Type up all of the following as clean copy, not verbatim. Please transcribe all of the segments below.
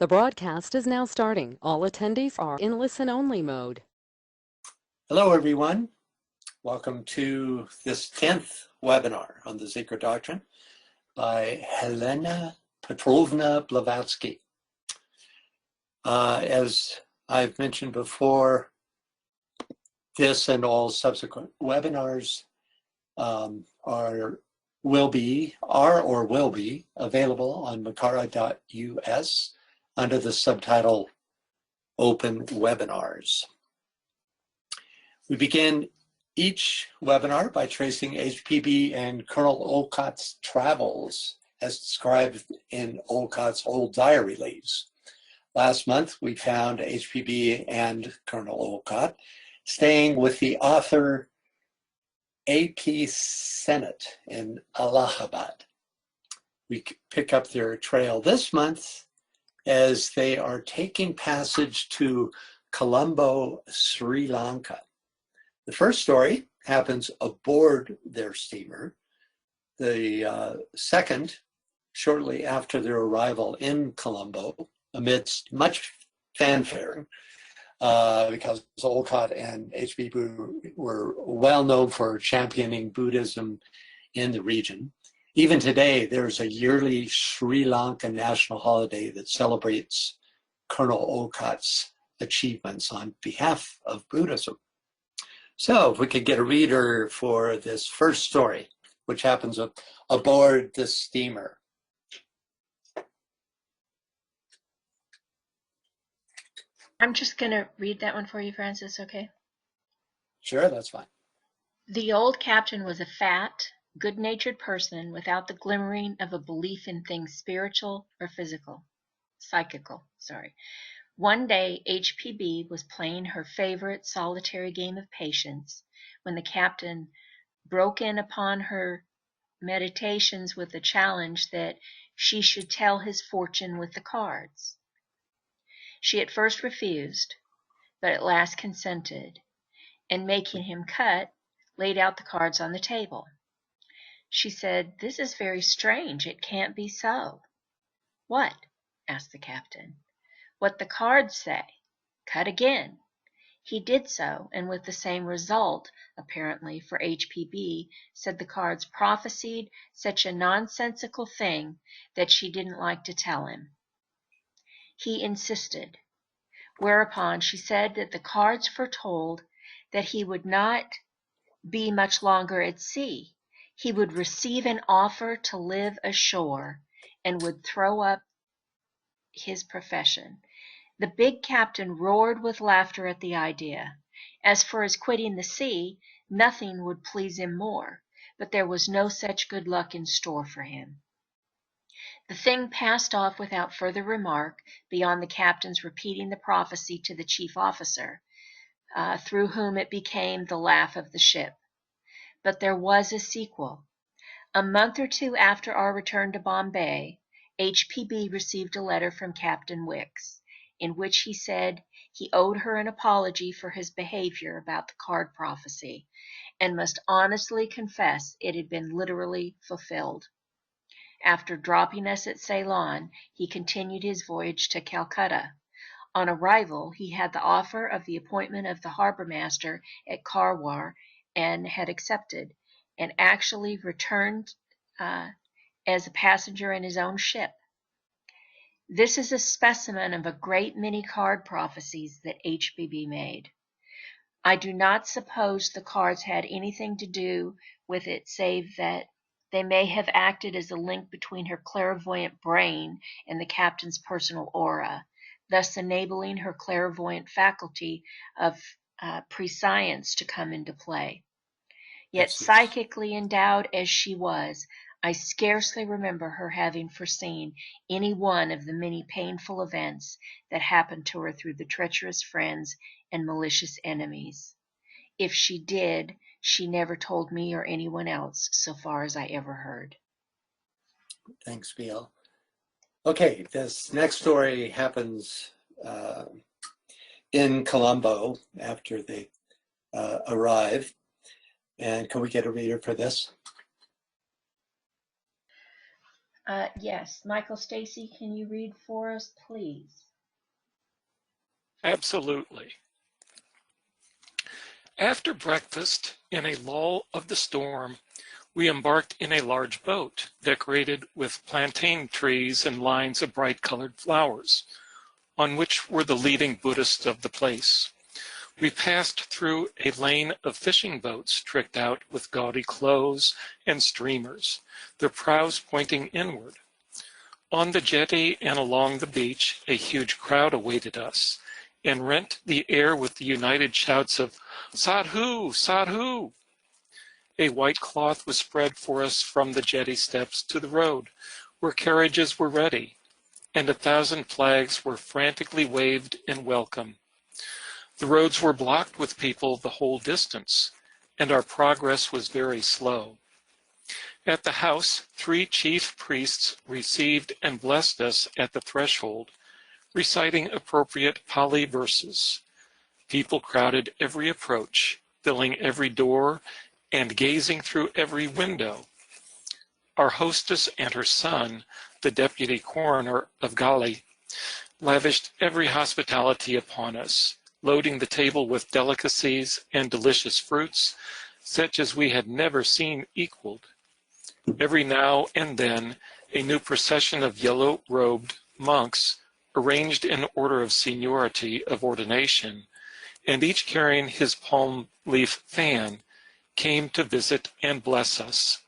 The broadcast is now starting. All attendees are in listen-only mode. Hello, everyone. Welcome to this 10th webinar on the Secret Doctrine by Helena Petrovna Blavatsky. As I've mentioned before, this and all subsequent webinars will be available on makara.us under the subtitle Open Webinars. We begin each webinar by tracing HPB and Colonel Olcott's travels as described in Olcott's old diary leaves. Last month, we found HPB and Colonel Olcott staying with the author A.P. Sennett in Allahabad. We pick up their trail this month as they are taking passage to Colombo, Sri Lanka. The first story happens aboard their steamer. The second, shortly after their arrival in Colombo, amidst much fanfare, because Olcott and HPB were well known for championing Buddhism in the region. Even today, there's a yearly Sri Lanka national holiday that celebrates Colonel Olcott's achievements on behalf of Buddhism. So if we could get a reader for this first story, which happens aboard the steamer. I'm just going to read that one for you, Francis, okay? Sure, that's fine. The old captain was a fat, good-natured person without the glimmering of a belief in things spiritual or psychical. One day, HPB was playing her favorite solitary game of patience when the captain broke in upon her meditations with the challenge that she should tell his fortune with the cards. She at first refused, but at last consented, and making him cut, laid out the cards on the table. She said, "This is very strange. It can't be so." "What?" asked the captain. "What the cards say. Cut again." He did so, and with the same result, apparently, for HPB, said the cards prophesied such a nonsensical thing that she didn't like to tell him. He insisted, whereupon she said that the cards foretold that he would not be much longer at sea. He would receive an offer to live ashore and would throw up his profession. The big captain roared with laughter at the idea. As for his quitting the sea, nothing would please him more, but there was no such good luck in store for him. The thing passed off without further remark, beyond the captain's repeating the prophecy to the chief officer, through whom it became the laugh of the ship. But there was a sequel. A month or two after our return to Bombay, HPB received a letter from Captain Wicks, in which he said he owed her an apology for his behavior about the card prophecy, and must honestly confess it had been literally fulfilled. After dropping us at Ceylon, he continued his voyage to Calcutta. On arrival, he had the offer of the appointment of the harbor master at Karwar and had accepted, and actually returned as a passenger in his own ship. This is a specimen of a great many card prophecies that HPB made. I do not suppose the cards had anything to do with it save that they may have acted as a link between her clairvoyant brain and the captain's personal aura, thus enabling her clairvoyant faculty of prescience to come into play. Yet psychically endowed as she was, I scarcely remember her having foreseen any one of the many painful events that happened to her through the treacherous friends and malicious enemies. If she did, she never told me or anyone else, so far as I ever heard. Thanks, Bill. Okay, this next story happens in Colombo after they arrive. And can we get a reader for this? Yes, Michael Stacy, can you read for us, please? Absolutely. After breakfast, in a lull of the storm, we embarked in a large boat decorated with plantain trees and lines of bright-colored flowers, on which were the leading Buddhists of the place. We passed through a lane of fishing boats tricked out with gaudy clothes and streamers, their prows pointing inward. On the jetty and along the beach, a huge crowd awaited us and rent the air with the united shouts of "Sadhu! Sadhu!" A white cloth was spread for us from the jetty steps to the road, where carriages were ready, and 1,000 flags were frantically waved in welcome. The roads were blocked with people the whole distance, and our progress was very slow. At the house, 3 chief priests received and blessed us at the threshold, reciting appropriate Pali verses. People crowded every approach, filling every door, and gazing through every window. Our hostess and her son, the deputy coroner of Gali, lavished every hospitality upon us, loading the table with delicacies and delicious fruits, such as we had never seen equaled. Every now and then, a new procession of yellow-robed monks, arranged in order of seniority of ordination, and each carrying his palm leaf fan, came to visit and bless us.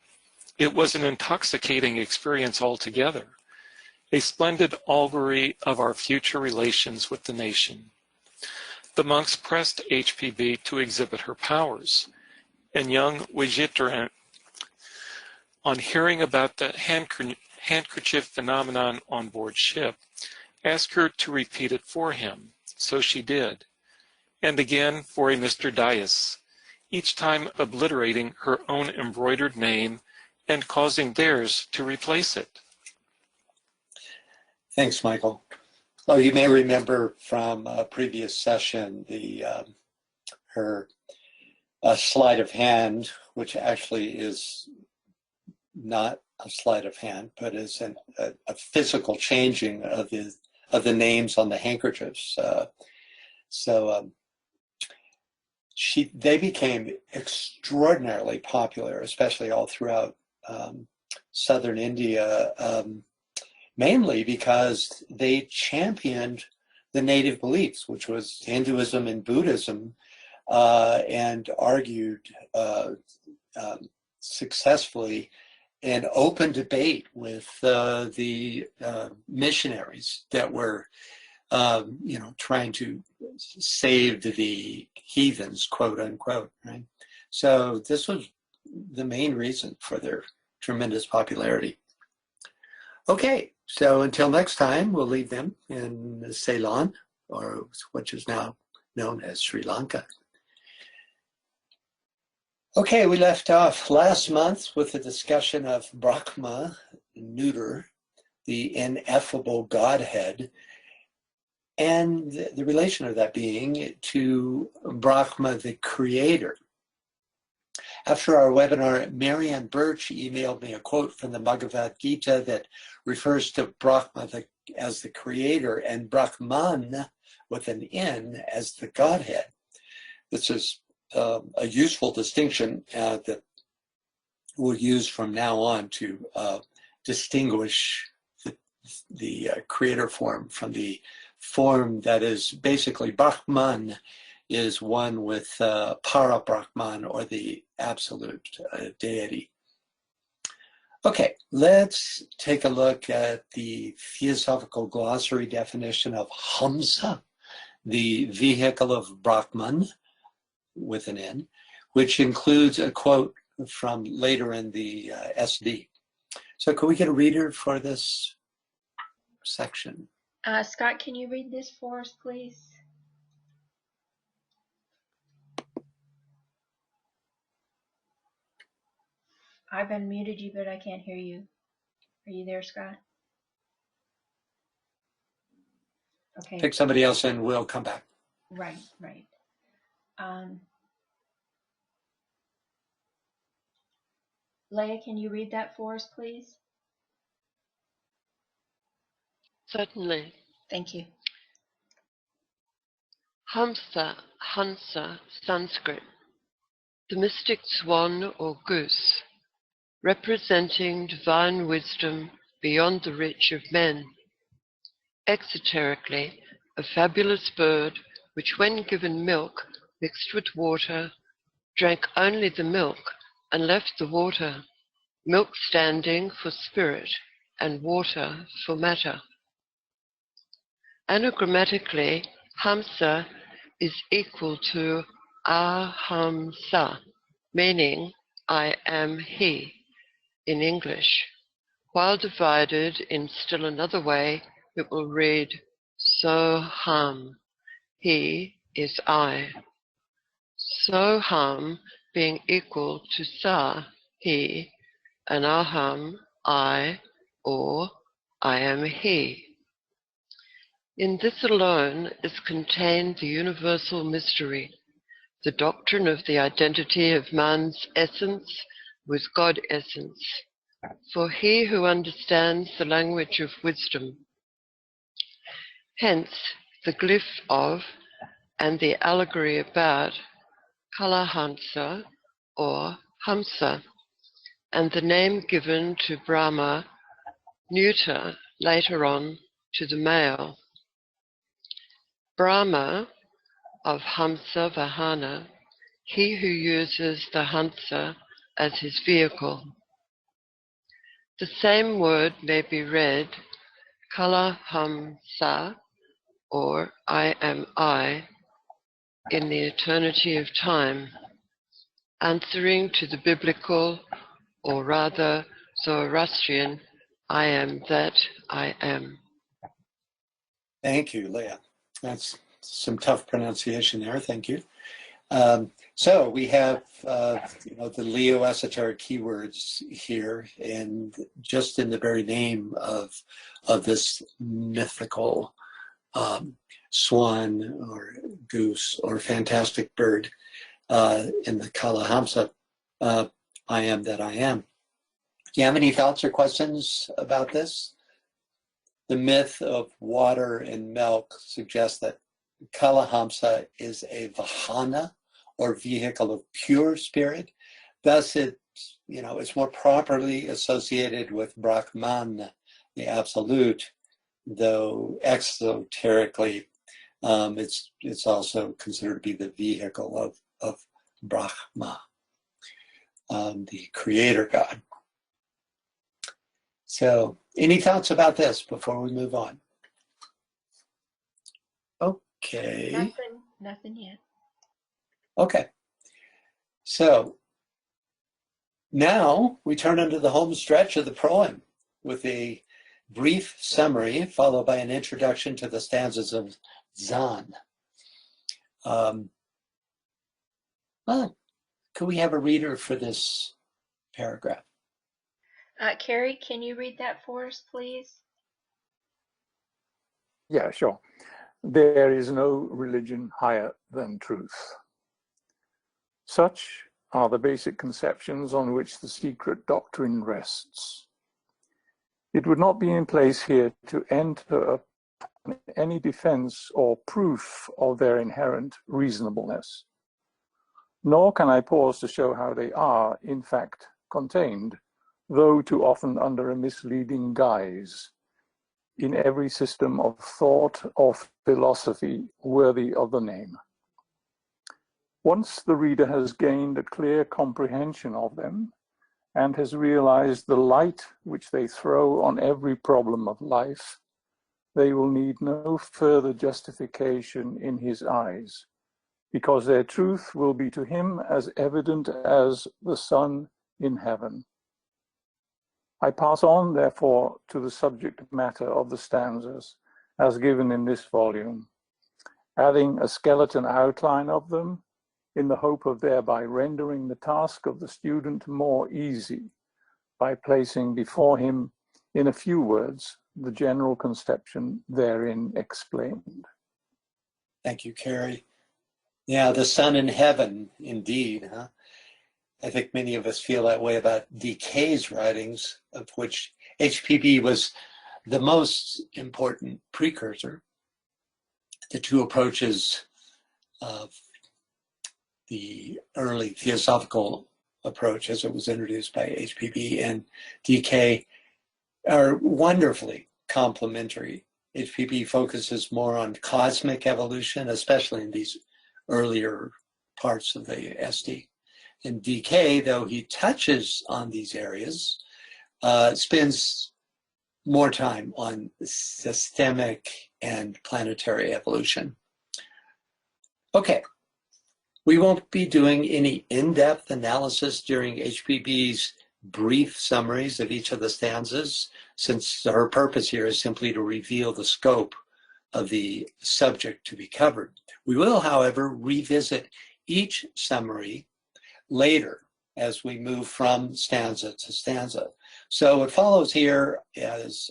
It was an intoxicating experience altogether, a splendid augury of our future relations with the nation. The monks pressed HPB to exhibit her powers, and young Wajitran, on hearing about the handkerchief phenomenon on board ship, asked her to repeat it for him, so she did, and again for a Mr. Dias, each time obliterating her own embroidered name and causing theirs to replace it. Thanks, Michael. Oh, you may remember from a previous session her sleight of hand, which actually is not a sleight of hand, but is a physical changing of the names on the handkerchiefs. They became extraordinarily popular, especially all throughout southern India, mainly because they championed the native beliefs, which was Hinduism and Buddhism, and argued successfully in open debate with the missionaries that were, trying to save the heathens, quote unquote, right? So this was the main reason for their tremendous popularity. Okay, so until next time, we'll leave them in Ceylon, or which is now known as Sri Lanka. Okay, we left off last month with a discussion of Brahma, neuter, the ineffable Godhead, and the relation of that being to Brahma, the creator. After our webinar, Marianne Birch emailed me a quote from the Bhagavad Gita that refers to Brahma as the creator and Brahman with an N as the Godhead. This is a useful distinction that we'll use from now on to distinguish the creator form from the form that is basically Brahman is one with Para Brahman, or the absolute deity. Okay, let's take a look at the Theosophical Glossary definition of Hamsa, the vehicle of Brahman, with an N, which includes a quote from later in the SD. So could we get a reader for this section? Scott, can you read this for us, please? I've unmuted you, but I can't hear you. Are you there, Scott? Okay. Pick somebody else and we'll come back. Right. Leah, can you read that for us, please? Certainly. Thank you. Hamsa, Hansa, Sanskrit. The mystic swan or goose, representing divine wisdom beyond the reach of men. Exoterically, a fabulous bird which, when given milk mixed with water, drank only the milk and left the water, milk standing for spirit and water for matter. Anagrammatically, Hamsa is equal to Ahamsa, meaning I am he in English. While divided in still another way, it will read Soham, he is I. Soham being equal to Sa, he, and Aham, I, or I am he. In this alone is contained the universal mystery, the doctrine of the identity of man's essence with God essence. For he who understands the language of wisdom, hence the glyph of and the allegory about Kalahansa or Hamsa, and the name given to Brahma, neuter later on to the male. Brahma of Hamsa Vahana, he who uses the Hamsa as his vehicle. The same word may be read Kalahamsa or I am I in the eternity of time, answering to the biblical, or rather Zoroastrian, I am that I am. Thank you, Leah. That's some tough pronunciation there. Thank you. So we have, the Leo esoteric keywords here, and just in the very name of this mythical swan or goose or fantastic bird in the Kalahamsa, I am that I am. Do you have any thoughts or questions about this? The myth of water and milk suggests that Kalahamsa is a vahana, or vehicle of pure spirit. Thus, it's more properly associated with Brahman, the absolute, though exoterically, it's also considered to be the vehicle of Brahma, the creator God. So, any thoughts about this before we move on? Okay. Nothing yet. Okay. So, now we turn into the home stretch of the Proem with a brief summary followed by an introduction to the stanzas of Dzyan. Could we have a reader for this paragraph? Carrie, can you read that for us, please? Yeah, sure. There is no religion higher than truth. Such are the basic conceptions on which the Secret Doctrine rests. It would not be in place here to enter upon any defense or proof of their inherent reasonableness. Nor can I pause to show how they are, in fact, contained, though too often under a misleading guise, in every system of thought or philosophy worthy of the name. Once the reader has gained a clear comprehension of them and has realized the light which they throw on every problem of life, they will need no further justification in his eyes, because their truth will be to him as evident as the sun in heaven. I pass on, therefore, to the subject matter of the stanzas as given in this volume, adding a skeleton outline of them in the hope of thereby rendering the task of the student more easy by placing before him, in a few words, the general conception therein explained. Thank you, Carrie. Yeah, the sun in heaven, indeed, huh? I think many of us feel that way about DK's writings, of which HPB was the most important precursor. The two approaches of the early theosophical approach as it was introduced by HPB and DK are wonderfully complementary. HPB focuses more on cosmic evolution, especially in these earlier parts of the SD. And DK, though he touches on these areas, spends more time on systemic and planetary evolution. Okay, we won't be doing any in-depth analysis during HPB's brief summaries of each of the stanzas, since her purpose here is simply to reveal the scope of the subject to be covered. We will, however, revisit each summary later as we move from stanza to stanza. So what follows here is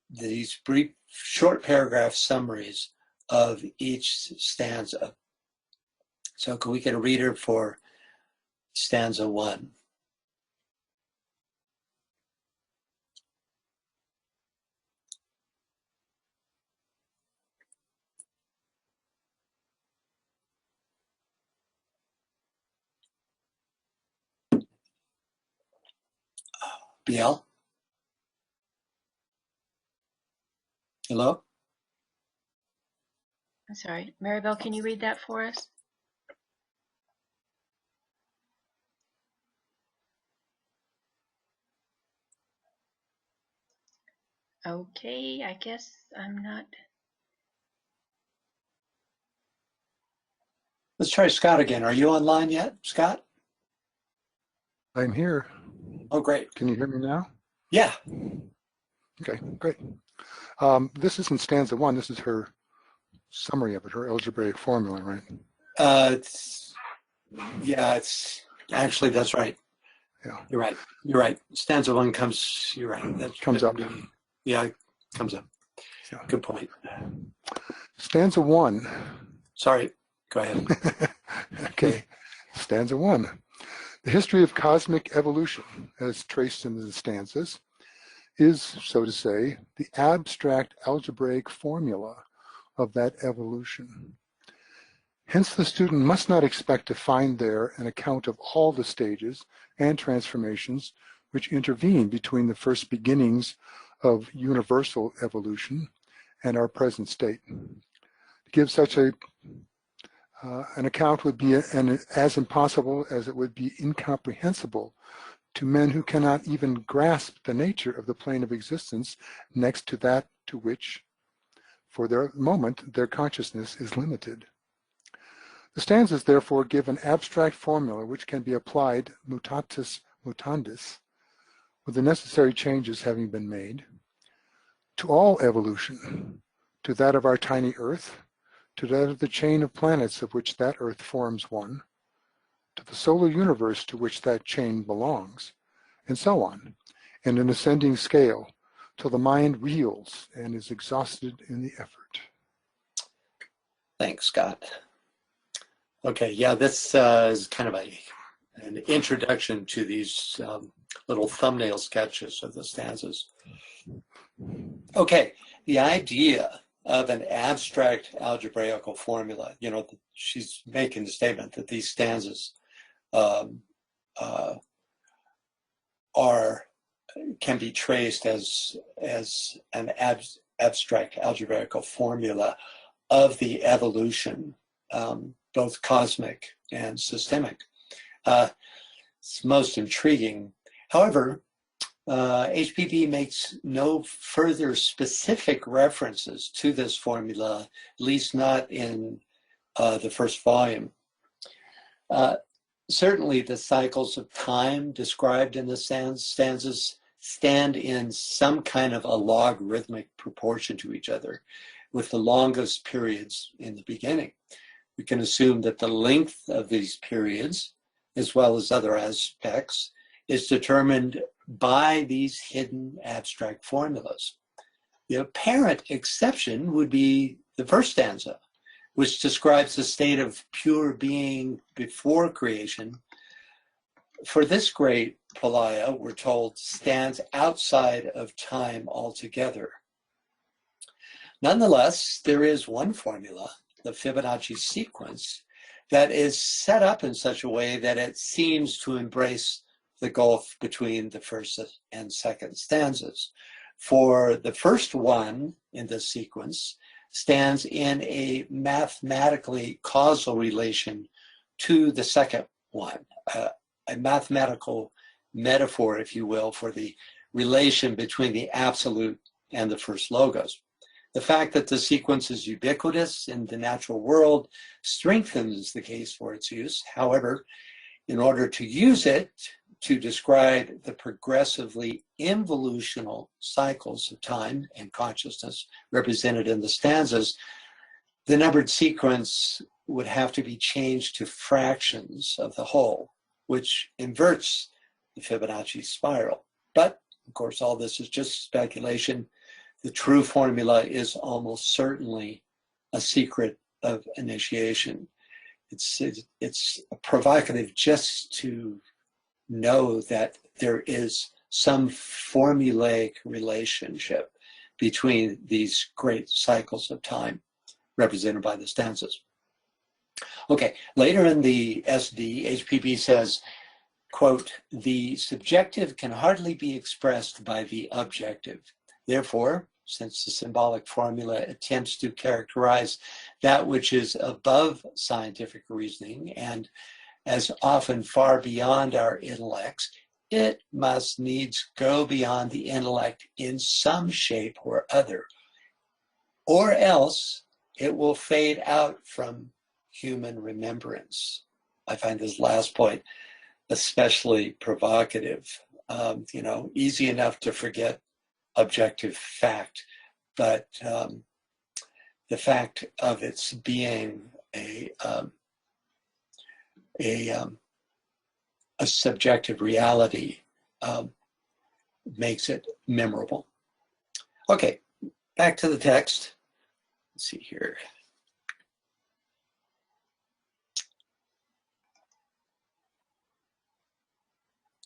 these brief, short paragraph summaries of each stanza. So can we get a reader for stanza 1? BL? Hello? I'm sorry. Maribel, can you read that for us? Okay, I guess I'm not. Let's try Scott again. Are you online yet, Scott? I'm here. Oh, great. Can you hear me now? Yeah. Okay, great. This isn't stanza 1. This is her summary of it, her algebraic formula, right? Yeah, it's actually, that's right. Yeah. You're right. You're right. Stanza 1 comes, you're right. That comes up. Yeah, it comes up. Yeah. Good point. Stanza 1. Sorry, go ahead. Okay, stanza 1. The history of cosmic evolution, as traced in the stanzas, is, so to say, the abstract algebraic formula of that evolution. Hence, the student must not expect to find there an account of all the stages and transformations which intervene between the first beginnings of universal evolution and our present state. To give such an account would be as impossible as it would be incomprehensible to men who cannot even grasp the nature of the plane of existence next to that to which, for the moment, their consciousness is limited. The stanzas, therefore, give an abstract formula which can be applied mutatis mutandis, with the necessary changes having been made, to all evolution, to that of our tiny Earth, to that of the chain of planets of which that Earth forms one, to the solar universe to which that chain belongs, and so on, in an ascending scale, till the mind reels and is exhausted in the effort. Thanks, Scott. Okay, yeah, this is kind of an introduction to these little thumbnail sketches of the stanzas. Okay, the idea of an abstract algebraical formula, you know, she's making the statement that these stanzas can be traced as an abstract algebraical formula of the evolution, both cosmic and systemic. It's most intriguing. However, HPB makes no further specific references to this formula, at least not in the first volume. Certainly the cycles of time described in the stanzas stand in some kind of a logarithmic proportion to each other, with the longest periods in the beginning. We can assume that the length of these periods, as well as other aspects, is determined by these hidden abstract formulas. The apparent exception would be the first stanza, which describes the state of pure being before creation. For this great pralaya, we're told, stands outside of time altogether. Nonetheless, there is one formula, the Fibonacci sequence, that is set up in such a way that it seems to embrace the gulf between the first and second stanzas. For the first one in this sequence stands in a mathematically causal relation to the second one, a mathematical metaphor, if you will, for the relation between the absolute and the first logos. The fact that the sequence is ubiquitous in the natural world strengthens the case for its use. However, in order to use it to describe the progressively involutional cycles of time and consciousness represented in the stanzas, the numbered sequence would have to be changed to fractions of the whole, which inverts the Fibonacci spiral. But, of course, all this is just speculation. The true formula is almost certainly a secret of initiation. It's provocative just to know that there is some formulaic relationship between these great cycles of time represented by the stanzas. Okay, later in the SD, HPB says, quote, "The subjective can hardly be expressed by the objective. Therefore, since the symbolic formula attempts to characterize that which is above scientific reasoning and as often far beyond our intellects, it must needs go beyond the intellect in some shape or other, or else it will fade out from human remembrance." I find this last point especially provocative. Easy enough to forget objective fact, but the fact of its being a subjective reality makes it memorable. Okay, back to the text. Let's see here.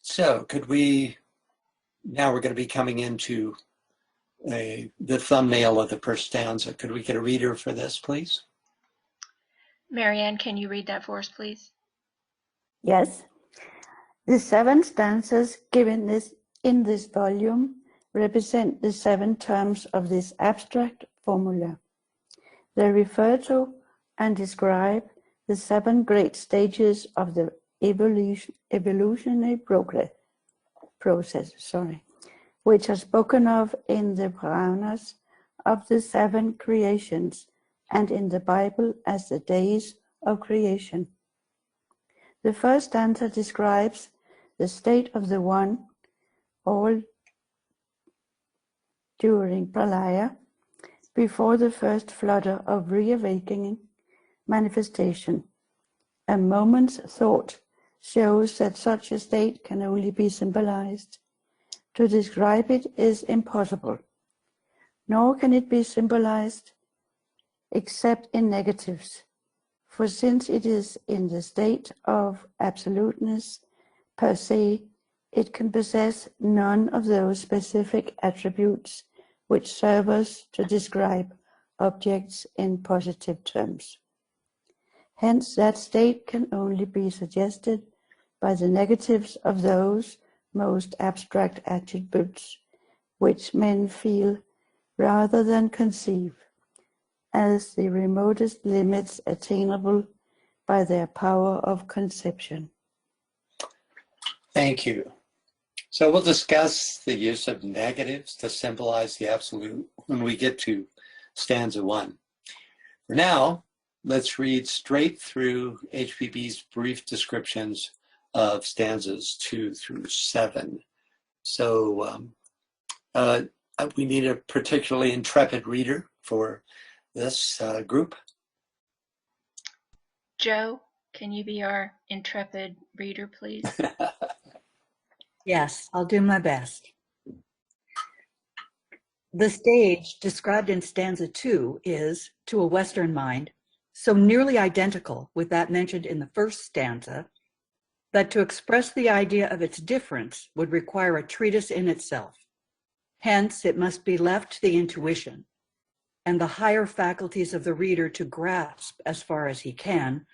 So now we're going to be coming into the thumbnail of the first stanza. Could we get a reader for this, please? Marianne, can you read that for us, please? Yes. The 7 stanzas given in this volume represent the 7 terms of this abstract formula. They refer to and describe the 7 great stages of the evolutionary process, which are spoken of in the Puranas of the 7 creations and in the Bible as the days of creation. The first stanza describes the state of the one all during Pralaya, before the first flutter of reawakening manifestation. A moment's thought shows that such a state can only be symbolized. To describe it is impossible, nor can it be symbolized except in negatives, for since it is in the state of absoluteness per se, it can possess none of those specific attributes which serve us to describe objects in positive terms. Hence, that state can only be suggested by the negatives of those most abstract attributes which men feel rather than conceive as the remotest limits attainable by their power of conception. Thank you. So we'll discuss the use of negatives to symbolize the absolute when we get to stanza 1. For now, let's read straight through HPB's brief descriptions of stanzas 2 through 7. So we need a particularly intrepid reader for this group. Joe, can you be our intrepid reader, please? Yes, I'll do my best. The stage described in stanza 2 is, to a Western mind, so nearly identical with that mentioned in the first stanza that to express the idea of its difference would require a treatise in itself. Hence, it must be left to the intuition and the higher faculties of the reader to grasp, as far as he can,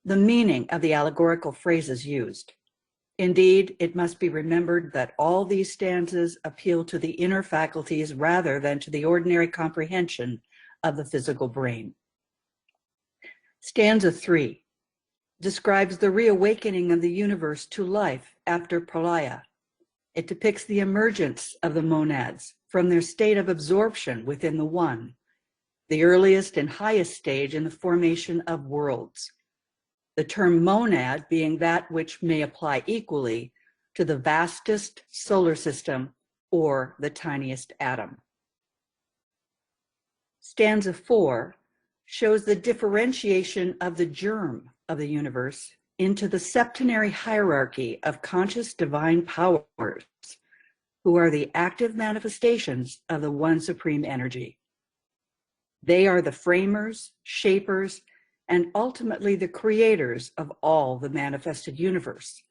the meaning of the allegorical phrases used. Indeed, it must be remembered that all these stanzas appeal to the inner faculties rather than to the ordinary comprehension of the physical brain. Stanza 3 describes the reawakening of the universe to life after pralaya. It depicts the emergence of the monads from their state of absorption within the One, the earliest and highest stage in the formation of worlds. The term monad being that which may apply equally to the vastest solar system or the tiniest atom. Stanza 4 shows the differentiation of the germ of the universe into the septenary hierarchy of conscious divine powers, who are the active manifestations of the One Supreme Energy. They are the framers, shapers, and ultimately the creators of all the manifested universe,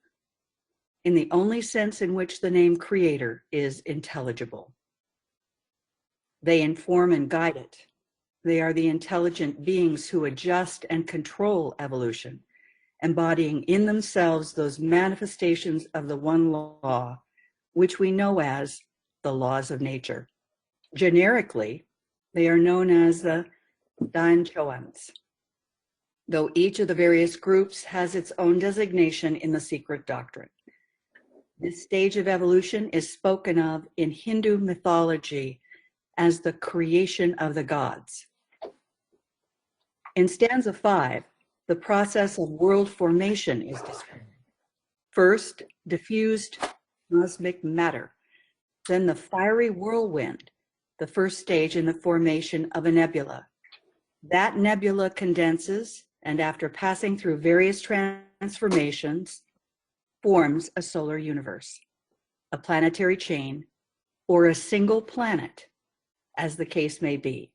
in the only sense in which the name creator is intelligible. They inform and guide it. They are the intelligent beings who adjust and control evolution, embodying in themselves those manifestations of the one law, which we know as the laws of nature. Generically, they are known as the Danchoans, though each of the various groups has its own designation in the Secret Doctrine. This stage of evolution is spoken of in Hindu mythology as the creation of the gods. In stanza 5, the process of world formation is described. First, diffused cosmic matter, then the fiery whirlwind, the first stage in the formation of a nebula. That nebula condenses, and after passing through various transformations, forms a solar universe, a planetary chain, or a single planet, as the case may be.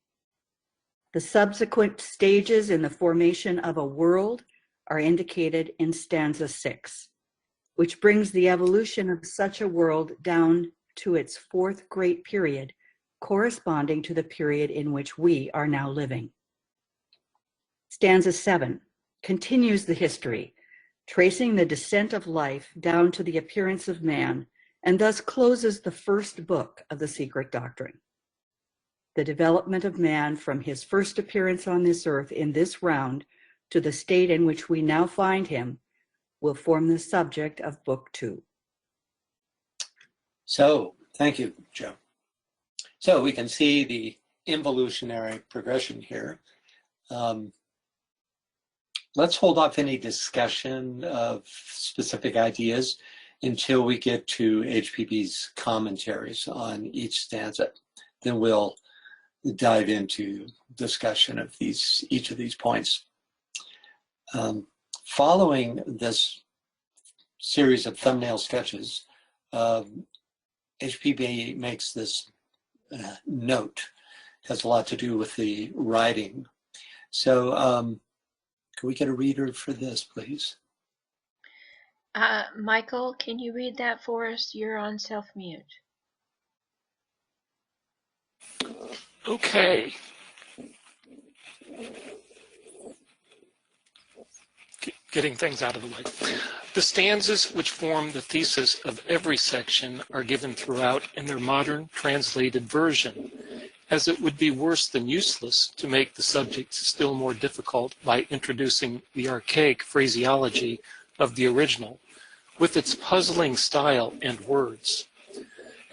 The subsequent stages in the formation of a world are indicated in stanza 6, which brings the evolution of such a world down to its fourth great period, corresponding to the period in which we are now living. Stanza 7 continues the history, tracing the descent of life down to the appearance of man, and thus closes the first book of the Secret Doctrine. The development of man from his first appearance on this earth in this round to the state in which we now find him will form the subject of Book 2. So, thank you, Joe. So we can see the involutionary progression here. Let's hold off any discussion of specific ideas until we get to HPB's commentaries on each stanza. Then we'll dive into discussion of each of these points. Following this series of thumbnail sketches, HPB makes this note. It has a lot to do with the writing. So can we get a reader for this, please? Michael, can you read that for us? You're on self-mute. Okay. Getting things out of the way. The stanzas which form the thesis of every section are given throughout in their modern translated version, as it would be worse than useless to make the subject still more difficult by introducing the archaic phraseology of the original, with its puzzling style and words.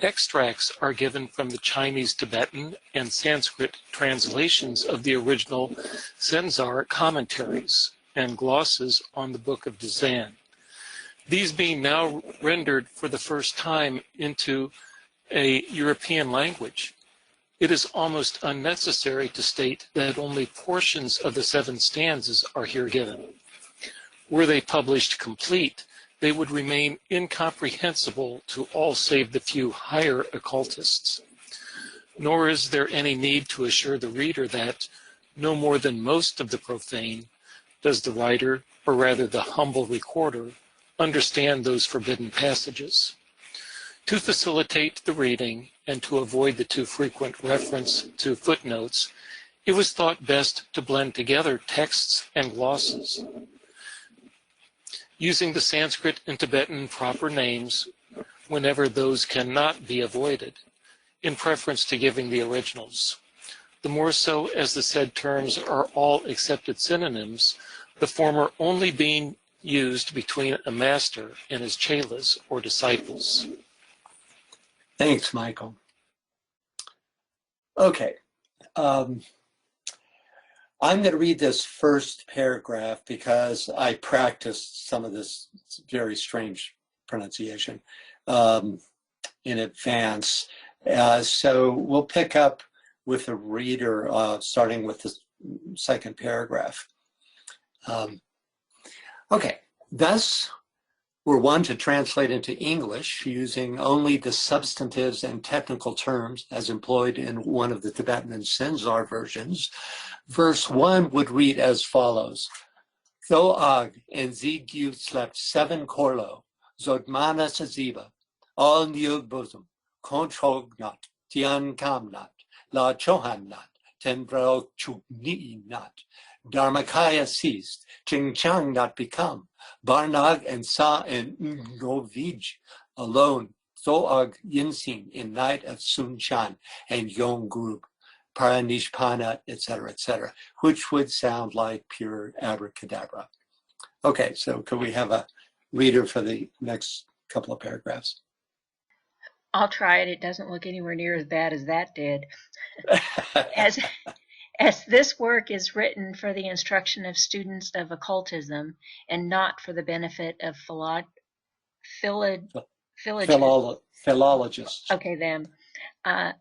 Extracts are given from the Chinese, Tibetan, and Sanskrit translations of the original Zenzar commentaries and glosses on the Book of Dzyan. These being now rendered for the first time into a European language, it is almost unnecessary to state that only portions of the 7 stanzas are here given. Were they published complete, they would remain incomprehensible to all save the few higher occultists. Nor is there any need to assure the reader that, no more than most of the profane, does the writer, or rather the humble recorder, understand those forbidden passages. To facilitate the reading and to avoid the too frequent reference to footnotes, it was thought best to blend together texts and glosses. Using the Sanskrit and Tibetan proper names whenever those cannot be avoided, in preference to giving the originals. The more so as the said terms are all accepted synonyms, the former only being used between a master and his chelas or disciples. Thanks, Michael. Okay. I'm going to read this first paragraph because I practiced some of this very strange pronunciation in advance. So we'll pick up with the reader, starting with the second paragraph. Okay, thus were one to translate into English using only the substantives and technical terms as employed in one of the Tibetan and Senzar versions. Verse 1 would read as follows. Thoag and Zigyu slept 7 korlo, Zodmana Saziba, all Nyug bosom, Kontrognat, Tian Kamnat, La Chohannat, Tenbro Chugni Nat, Dharmakaya ceased, Chingchang not become, Barnag and Sa and Ngovij alone, Thoag Yinsin in night of Sunchan and Yong group, Paranishpana, etc., which would sound like pure abracadabra. Okay, so could we have a reader for the next couple of paragraphs? I'll try it. It doesn't look anywhere near as bad as that did. As this work is written for the instruction of students of occultism and not for the benefit of philologists. Okay, them.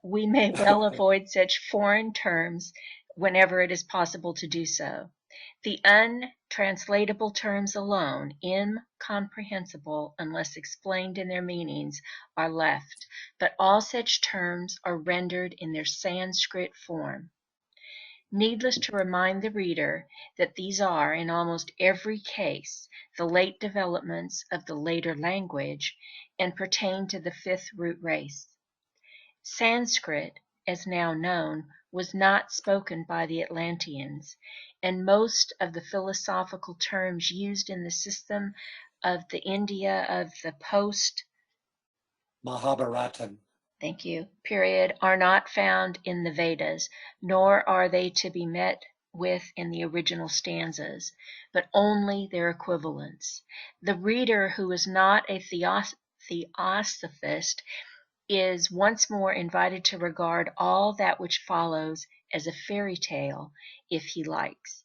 We may well avoid such foreign terms whenever it is possible to do so. The untranslatable terms alone, incomprehensible unless explained in their meanings, are left, but all such terms are rendered in their Sanskrit form. Needless to remind the reader that these are, in almost every case, the late developments of the later language and pertain to the fifth root race. Sanskrit, as now known, was not spoken by the Atlanteans, and most of the philosophical terms used in the system of the India of the post-Mahabharatan period are not found in the Vedas, nor are they to be met with in the original stanzas, but only their equivalents. The reader who is not a theosophist is once more invited to regard all that which follows as a fairy tale, if he likes,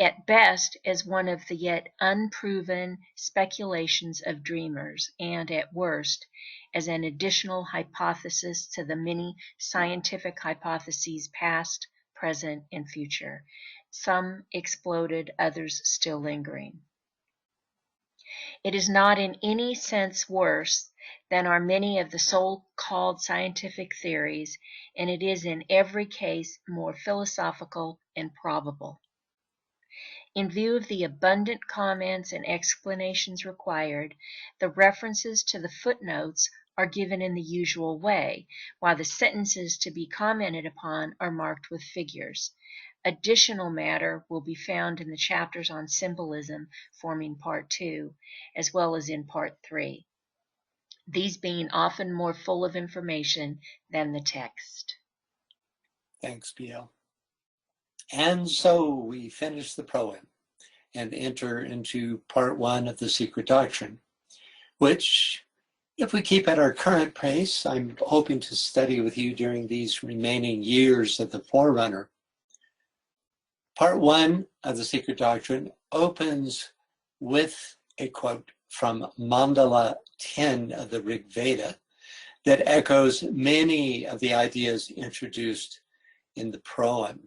at best as one of the yet unproven speculations of dreamers, and at worst as an additional hypothesis to the many scientific hypotheses past, present, and future, some exploded, others still lingering. It is not in any sense worse than are many of the so-called scientific theories, and it is in every case more philosophical and probable. In view of the abundant comments and explanations required, the references to the footnotes are given in the usual way, while the sentences to be commented upon are marked with figures. Additional matter will be found in the chapters on symbolism forming Part 2, as well as in Part 3, these being often more full of information than the text. Thanks, Biel. And so we finish the Proem and enter into Part 1 of the Secret Doctrine, which, if we keep at our current pace, I'm hoping to study with you during these remaining years of the Forerunner. Part 1 of the Secret Doctrine opens with a quote from Mandala 10 of the Rig Veda that echoes many of the ideas introduced in the Proem.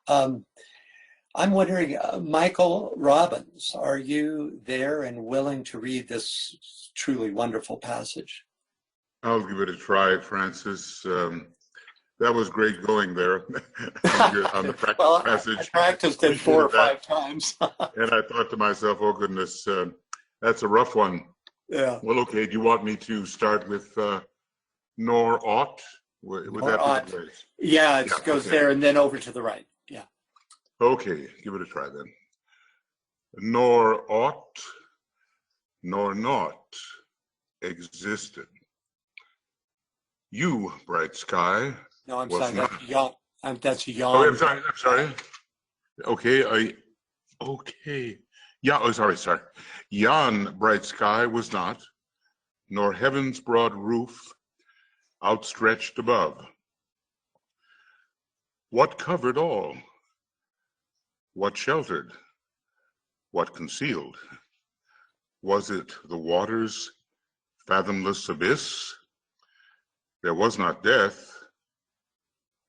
I'm wondering, Michael Robbins, are you there and willing to read this truly wonderful passage? I'll give it a try, Francis. That was great going there on the practice passage. I practiced it 4 or 5 times. And I thought to myself, oh goodness, That's a rough one. Yeah. Well, okay. Do you want me to start with nor ought? Would Nor that ought. be the place? Yeah, it Yeah, goes okay. there and then over to the right. Yeah. Okay, give it a try then. Nor ought, nor not existed. You, bright sky, No, I'm was sorry. not. That's yawn. That's Oh, yawn. I'm sorry. I'm sorry. Okay, okay. Yeah. Oh, sorry. Yon bright sky was not, nor heaven's broad roof outstretched above. What covered all? What sheltered? What concealed? Was it the water's fathomless abyss? There was not death,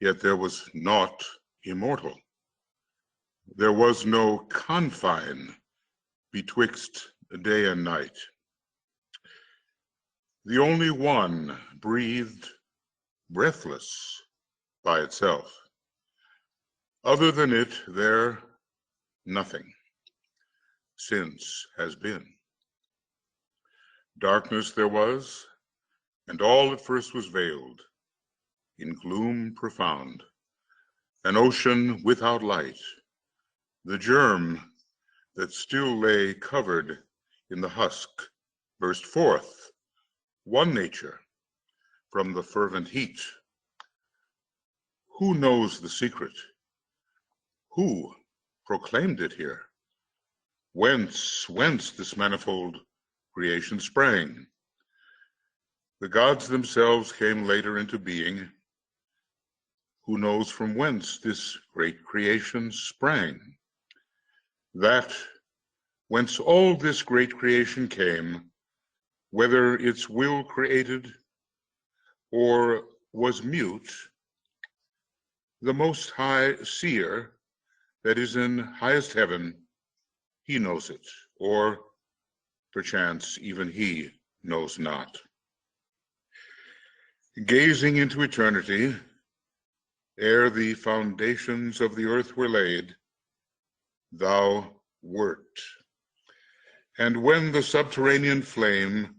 yet there was naught immortal. There was no confine betwixt day and night. The only one breathed breathless by itself. Other than it, there nothing since has been. Darkness there was, and all at first was veiled in gloom profound, an ocean without light, the germ that still lay covered in the husk burst forth, one nature from the fervent heat. Who knows the secret? Who proclaimed it here? Whence this manifold creation sprang? The gods themselves came later into being. Who knows from whence this great creation sprang? That whence all this great creation came, whether its will created or was mute, the Most High Seer that is in highest heaven, he knows it, or perchance even he knows not. Gazing into eternity, ere the foundations of the earth were laid, thou wert. And when the subterranean flame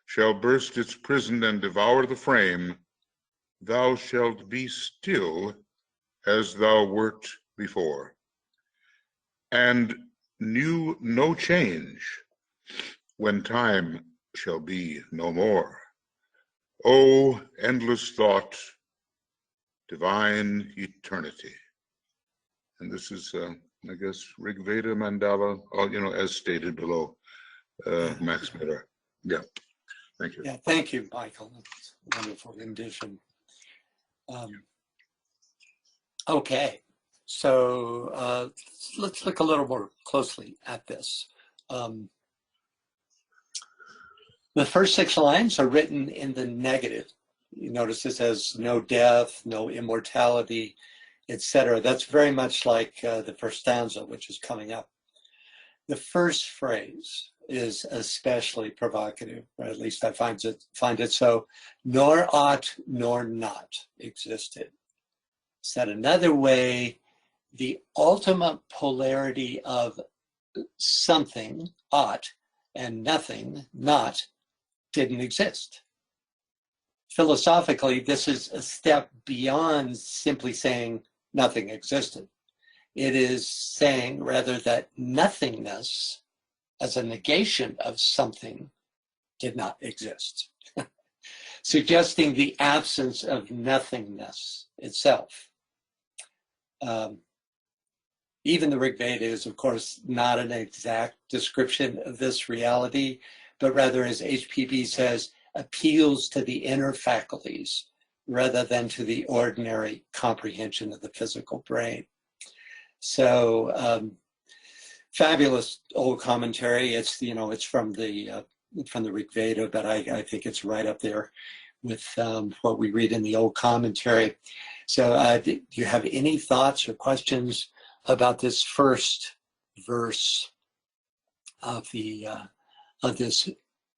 shall burst its prison and devour the frame, thou shalt be still as thou wert before, and knew no change when time shall be no more. O endless thought, divine eternity. And this is, I guess, Rig Veda Mandala, as stated below, Max Miller. Yeah, thank you. Yeah, thank you, Michael. That's a wonderful rendition. Okay, so let's look a little more closely at this. The first 6 lines are written in the negative. You notice this says no death, no immortality, etc. That's very much like the first stanza, which is coming up. The first phrase is especially provocative, or at least I find it so. Nor ought, nor not existed. Said another way, the ultimate polarity of something, ought, and nothing, not, didn't exist. Philosophically, this is a step beyond simply saying nothing existed. It is saying rather that nothingness as a negation of something did not exist, suggesting the absence of nothingness itself. Even the Rig Veda is, of course, not an exact description of this reality, but rather, as HPB says, appeals to the inner faculties rather than to the ordinary comprehension of the physical brain. So, fabulous old commentary. It's from the Rig Veda, but I think it's right up there with what we read in the old commentary. So, do you have any thoughts or questions about this first verse of this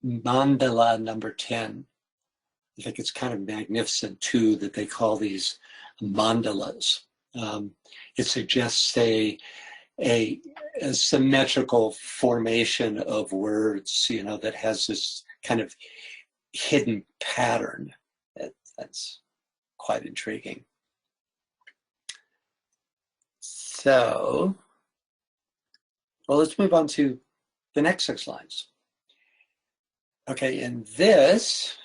mandala number 10? I think it's kind of magnificent too that they call these mandalas. It suggests a a symmetrical formation of words, you know, that has this kind of hidden pattern. That's quite intriguing. So, well, let's move on to the next 6 lines. Okay, in this,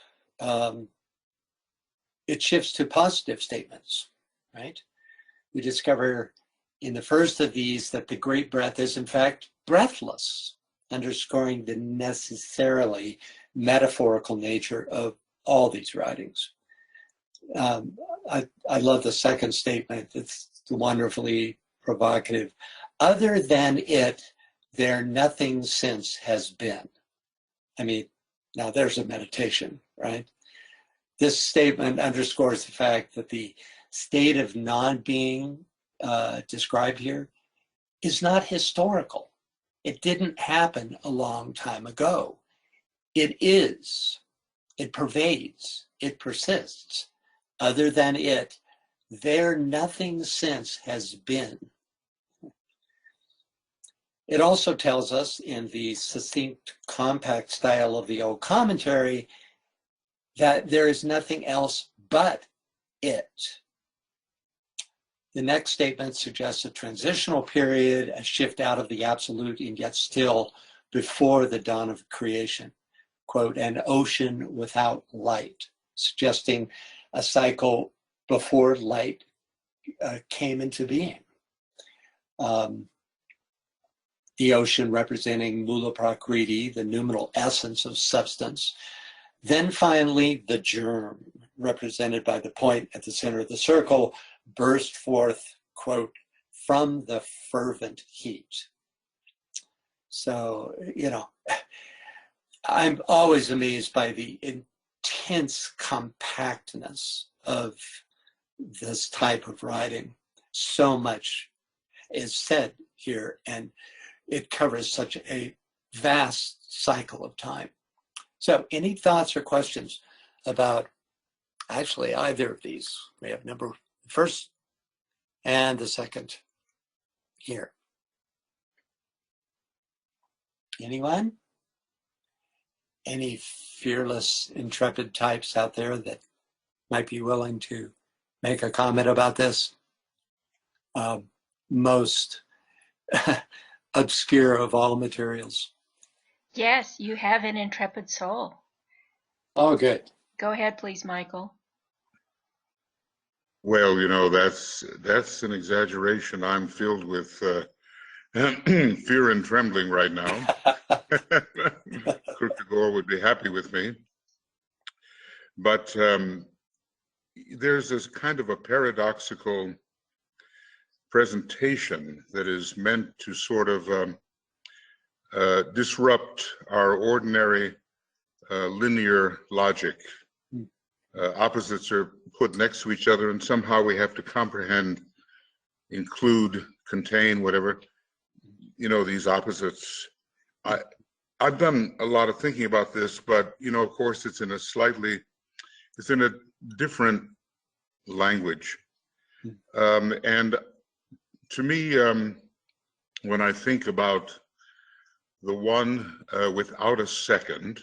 it shifts to positive statements, right? We discover in the first of these that the great breath is in fact breathless, underscoring the necessarily metaphorical nature of all these writings. I love the second statement. It's wonderfully provocative. Other than it, there nothing since has been. I mean, now there's a meditation, right? This statement underscores the fact that the state of non-being described here is not historical. It didn't happen a long time ago. It is. It pervades. It persists. Other than it, there nothing since has been. It also tells us in the succinct, compact style of the old commentary that there is nothing else but it. The next statement suggests a transitional period, a shift out of the absolute and yet still before the dawn of creation. Quote, an ocean without light, suggesting a cycle before light came into being. The ocean representing Mula Prakriti, the numinal essence of substance. Then finally, the germ, represented by the point at the center of the circle, burst forth, quote, from the fervent heat. So, you know, I'm always amazed by the intense compactness of this type of writing. So much is said here, and it covers such a vast cycle of time. So any thoughts or questions about actually either of these? We have number first and the second here. Anyone? Any fearless, intrepid types out there that might be willing to make a comment about this? Most obscure of all materials. Yes, you have an intrepid soul. Oh, good. Go ahead, please, Michael. Well, you know, that's an exaggeration. I'm filled with fear and trembling right now. Kierkegaard would be happy with me. But there's this kind of a paradoxical presentation that is meant to sort of disrupt our ordinary linear logic. Opposites are put next to each other, and somehow we have to comprehend, include, contain, whatever, you know, these opposites. I've done a lot of thinking about this, but, you know, of course, it's in a different language. And to me, when I think about the one without a second,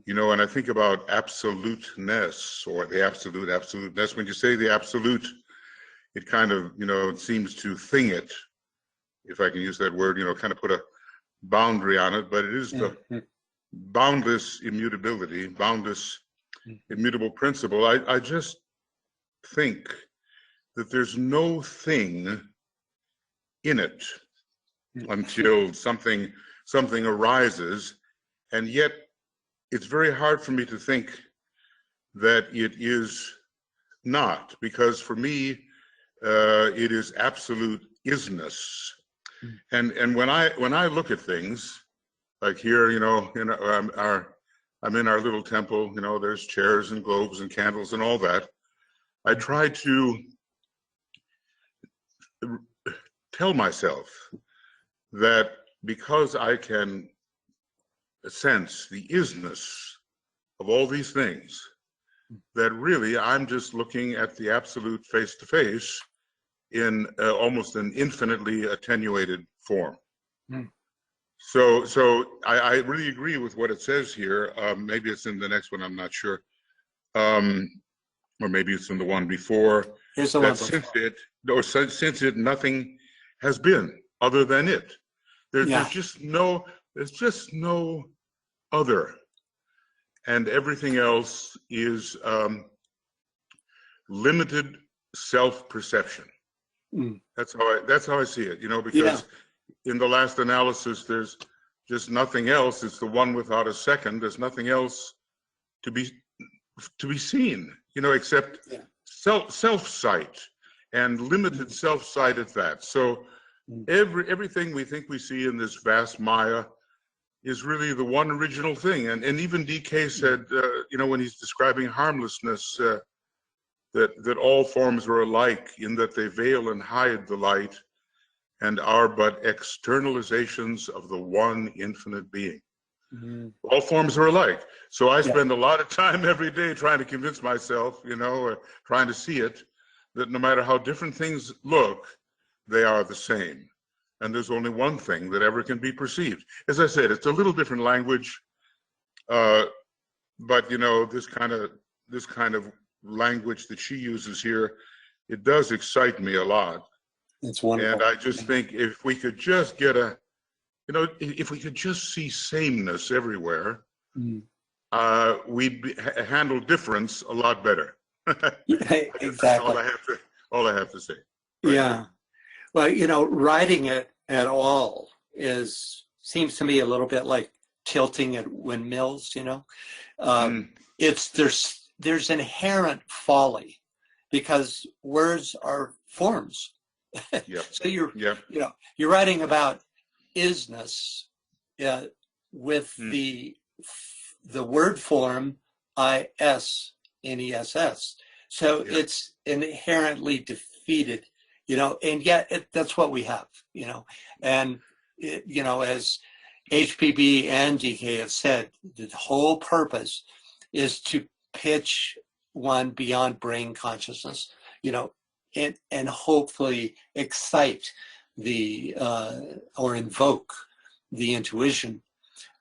you know, and I think about absoluteness or the absoluteness. When you say the absolute, it kind of, you know, it seems to thing it, if I can use that word, you know, kind of put a boundary on it, but it is the boundless immutability, boundless immutable principle. I just think that there's no thing in it until something arises, and yet it's very hard for me to think that it is not, because for me it is absolute isness. And when I look at things like here, you know, I'm in our little temple, you know, there's chairs and globes and candles and all that. I try to tell myself that because I can sense the isness of all these things, that really I'm just looking at the absolute face to face in almost an infinitely attenuated form. Hmm. So I really agree with what it says here. Maybe it's in the next one, I'm not sure. Or maybe it's in the one before. Here's the that one since it, nothing has been other than it. Yeah. There's just no other, and everything else is limited self-perception. Mm. That's how I see it. You know, because in the last analysis, there's just nothing else. It's the one without a second. There's nothing else to be seen. You know, except self-sight, and limited self-sight at that. So everything we think we see in this vast Maya is really the one original thing. And even DK said, you know, when he's describing harmlessness, that all forms are alike in that they veil and hide the light and are but externalizations of the one infinite being. Mm-hmm. All forms are alike. So I spend a lot of time every day trying to convince myself, you know, or trying to see it, that no matter how different things look, they are the same. And there's only one thing that ever can be perceived. As I said, it's a little different language, but you know, this kind of language that she uses here, it does excite me a lot. It's wonderful. And I just think if we could just get if we could just see sameness everywhere, we'd handle difference a lot better. Exactly. That's all I have to say. Right? Yeah. Well, you know, writing it at all seems to me a little bit like tilting at windmills. You know, there's inherent folly because words are forms. Yep. So you're writing about isness with the word form ISNESS. So it's inherently defeated, you know, and yet that's what we have, you know. And you know, as HPB and DK have said, the whole purpose is to pitch one beyond brain consciousness, you know, and hopefully excite the or invoke the intuition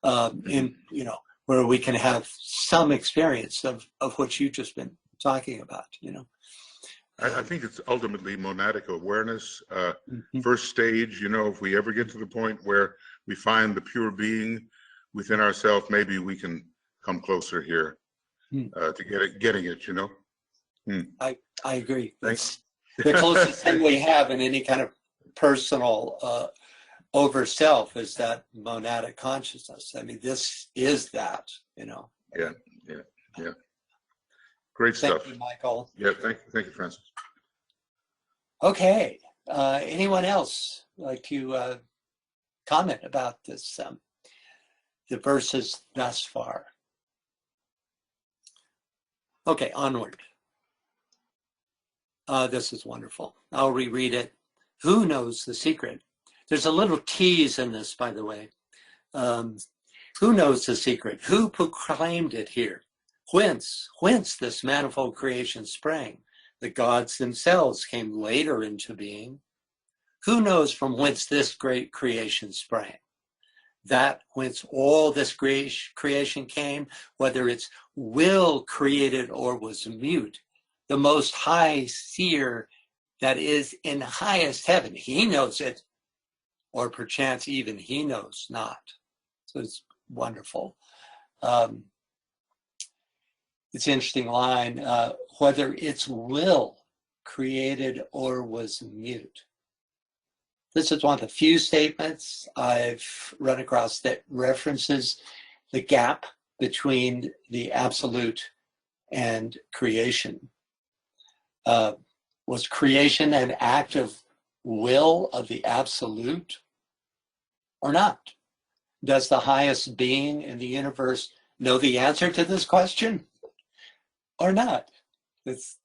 in, you know, where we can have some experience of what you've just been talking about, you know. I think it's ultimately monadic awareness. First stage, you know, if we ever get to the point where we find the pure being within ourselves, maybe we can come closer here to getting it, you know. I agree. That's the closest thing we have in any kind of personal over self is that monadic consciousness. I mean, this is that, you know. Yeah. Great stuff. Thank you, Michael. Yeah, thank you, Francis. Okay. Anyone else like to comment about this, the verses thus far? Okay, onward. This is wonderful. I'll reread it. Who knows the secret? There's a little tease in this, by the way. Who knows the secret? Who proclaimed it here? Whence this manifold creation sprang? The gods themselves came later into being. Who knows from whence this great creation sprang? That whence all this creation came, whether its will created or was mute, the most high seer that is in highest heaven, he knows it, or perchance even he knows not. So it's wonderful. It's an interesting line, whether its will created or was mute. This is one of the few statements I've run across that references the gap between the absolute and creation. Was creation an act of will of the absolute or not? Does the highest being in the universe know the answer to this question or not? It's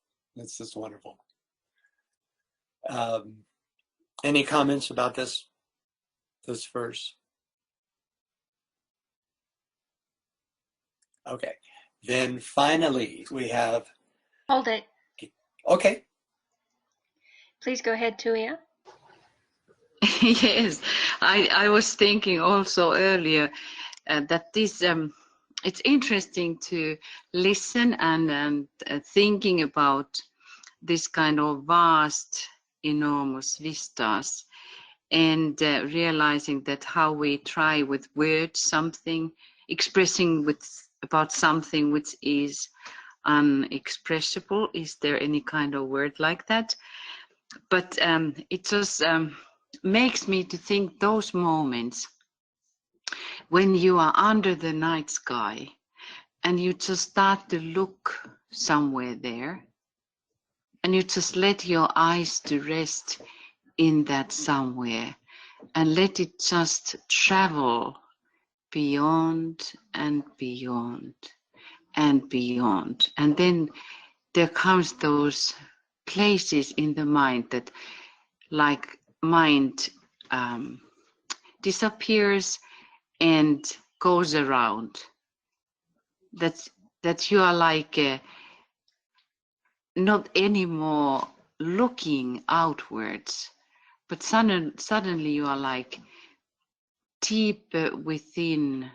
just wonderful. Any comments about this verse? Okay. Then finally we have. Hold it. Okay. Please go ahead, Tuia. Yes, I was thinking also earlier that this it's interesting to listen and thinking about this kind of vast, enormous vistas, and realizing that how we try with words something, expressing about something which is unexpressible. Is there any kind of word like that? But it just makes me to think those moments when you are under the night sky and you just start to look somewhere there and you just let your eyes to rest in that somewhere and let it just travel beyond and beyond and beyond. And then there comes those places in the mind that like mind disappears and goes around, that you are like not anymore looking outwards, but suddenly you are like deep within,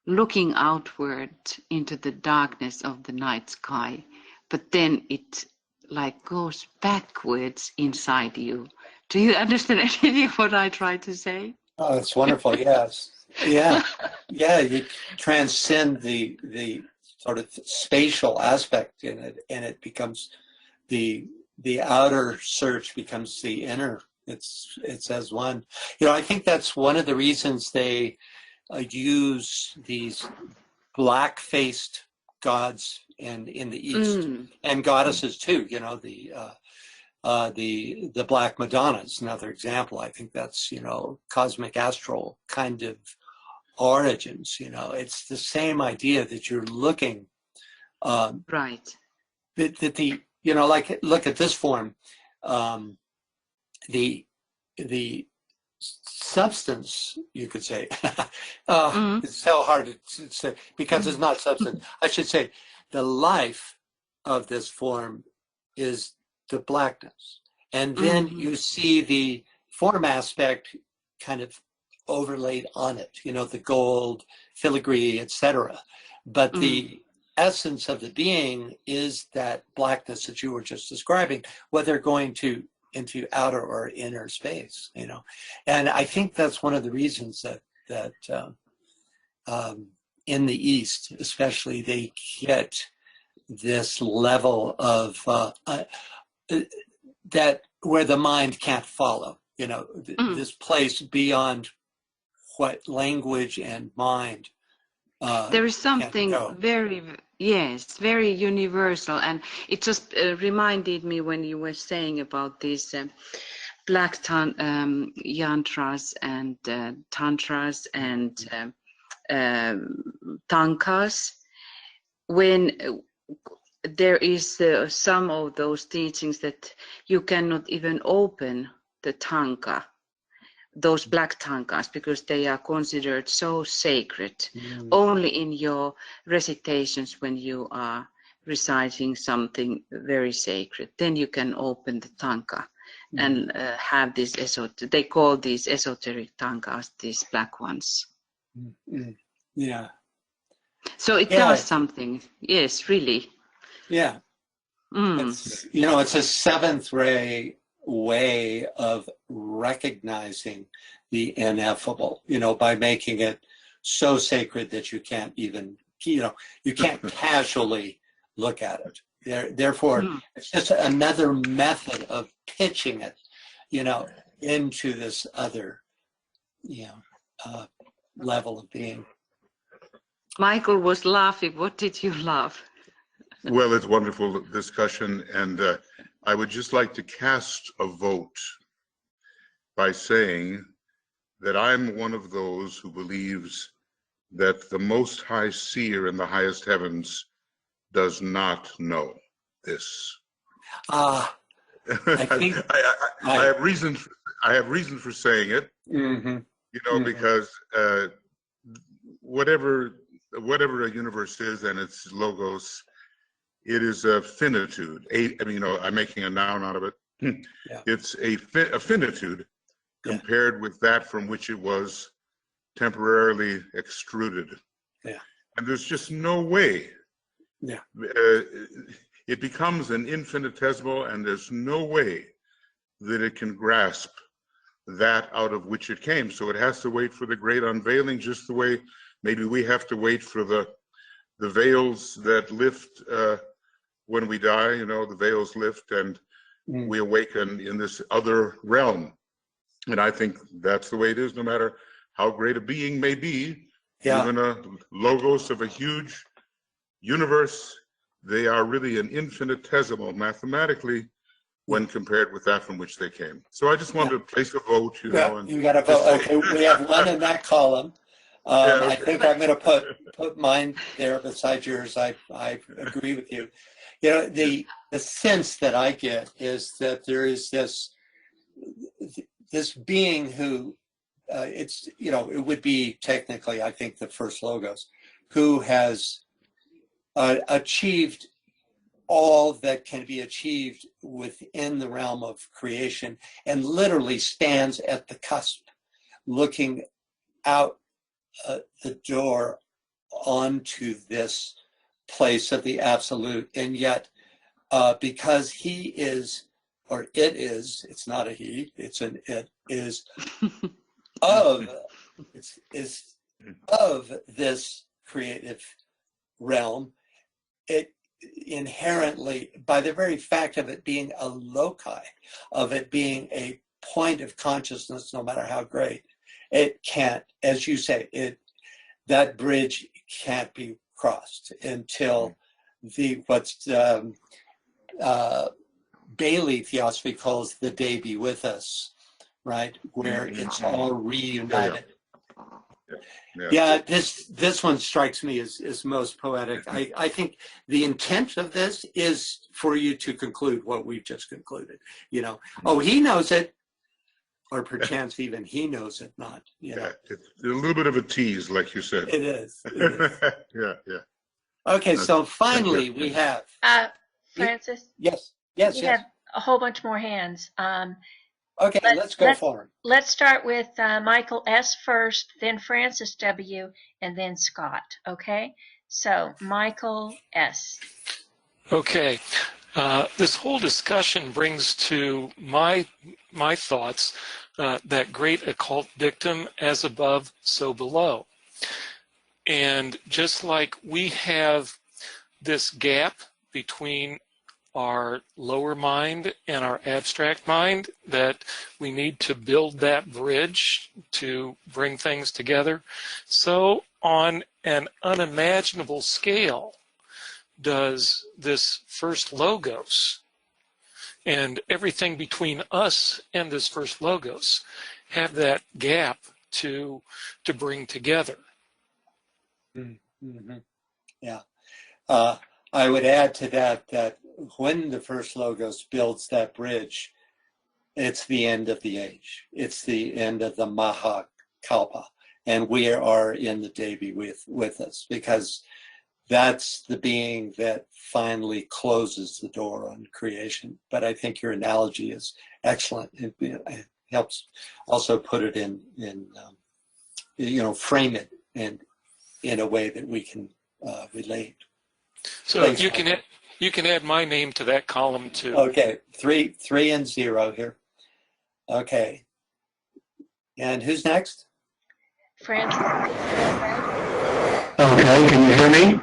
looking outward into the darkness of the night sky, but then it like goes backwards inside you. Do you understand anything what I try to say? Oh, it's wonderful. Yes. Yeah. Yeah. You transcend the sort of spatial aspect in it, and it becomes the outer search becomes the inner. It's as one. You know, I think that's one of the reasons they use these black-faced gods in the East and goddesses too. You know, the Black Madonna is another example. I think that's, you know, cosmic astral kind of origins. You know, it's the same idea that you're looking right. That the, you know, like look at this form, the substance, you could say. It's so hard to say because it's not substance. I should say the life of this form is the blackness, and then you see the form aspect kind of overlaid on it, you know, the gold, filigree, etc. But the essence of the being is that blackness that you were just describing, whether going into outer or inner space, you know. And I think that's one of the reasons that in the East, especially, they get this level of that where the mind can't follow, you know, this place beyond what language and mind there is something very, yes, very universal, and it just reminded me when you were saying about these black yantras and tantras and tankas, when there is some of those teachings that you cannot even open the tanka, those black tankas, because they are considered so sacred. Only in your recitations, when you are reciting something very sacred, then you can open the tanka and have this they call these esoteric tankas, these black ones. Yeah. So it does something. Yes, really. Yeah. It's, you know, it's a seventh ray way of recognizing the ineffable, you know, by making it so sacred that you can't even, you know, you can't casually look at it. Therefore, it's just another method of pitching it, you know, into this other, you know, level of being. Michael was laughing. What did you laugh? Well, it's wonderful discussion, and I would just like to cast a vote by saying that I'm one of those who believes that the Most High Seer in the highest heavens does not know this. I think I have reason. I have reason for saying it. You know, because whatever a universe is and its logos, it is a finitude. I mean, you know, I'm making a noun out of it. It's a finitude compared with that from which it was temporarily extruded. Yeah. And there's just no way. Yeah. It becomes an infinitesimal, and there's no way that it can grasp that out of which it came. So it has to wait for the great unveiling, just the way maybe we have to wait for the veils that lift when we die. You know, the veils lift and we awaken in this other realm. And I think that's the way it is, no matter how great a being may be. Even a logos of a huge universe, they are really an infinitesimal mathematically when compared with that from which they came. So I just wanted to place a vote, you know. And you got to vote. Okay, we have one in that column. Okay. I think I'm going to put mine there beside yours. I agree with you. You know, the sense that I get is that there is this being who it's, you know, it would be technically, I think, the first logos, who has achieved all that can be achieved within the realm of creation, and literally stands at the cusp, looking out the door onto this place of the absolute. And yet, because he is, or it is, it's not a he, it's an it, is of this creative realm, it inherently, by the very fact of it being a loci, of it being a point of consciousness, no matter how great, it can't, as you say, that bridge can't be crossed until what's Bailey theosophy calls the day be with us, right? Where it's all reunited. Yeah, this one strikes me as most poetic. I think the intent of this is for you to conclude what we've just concluded. You know, oh, he knows it, or perchance even he knows it not. You know? It's a little bit of a tease, like you said. It is. Yeah. Okay, so finally we have Francis. Yes. We have a whole bunch more hands. Okay, let's go forward. Let's start with Michael S. first, then Francis W., and then Scott. Okay, so Michael S. Okay, this whole discussion brings to my thoughts that great occult dictum, as above, so below. And just like we have this gap between our lower mind and our abstract mind, that we need to build that bridge to bring things together, so on an unimaginable scale does this first logos and everything between us and this first logos have that gap to bring together. Mm-hmm. Yeah. I would add to that when the first logos builds that bridge, it's the end of the age. It's the end of the Mahakalpa. And we are in the day be with us, because that's the being that finally closes the door on creation. But I think your analogy is excellent. It helps also put it in you know, frame it in a way that we can relate. So thanks, you can add my name to that column too. Okay, 3 and 0 here. Okay, and who's next? Francis. Okay, can you hear me?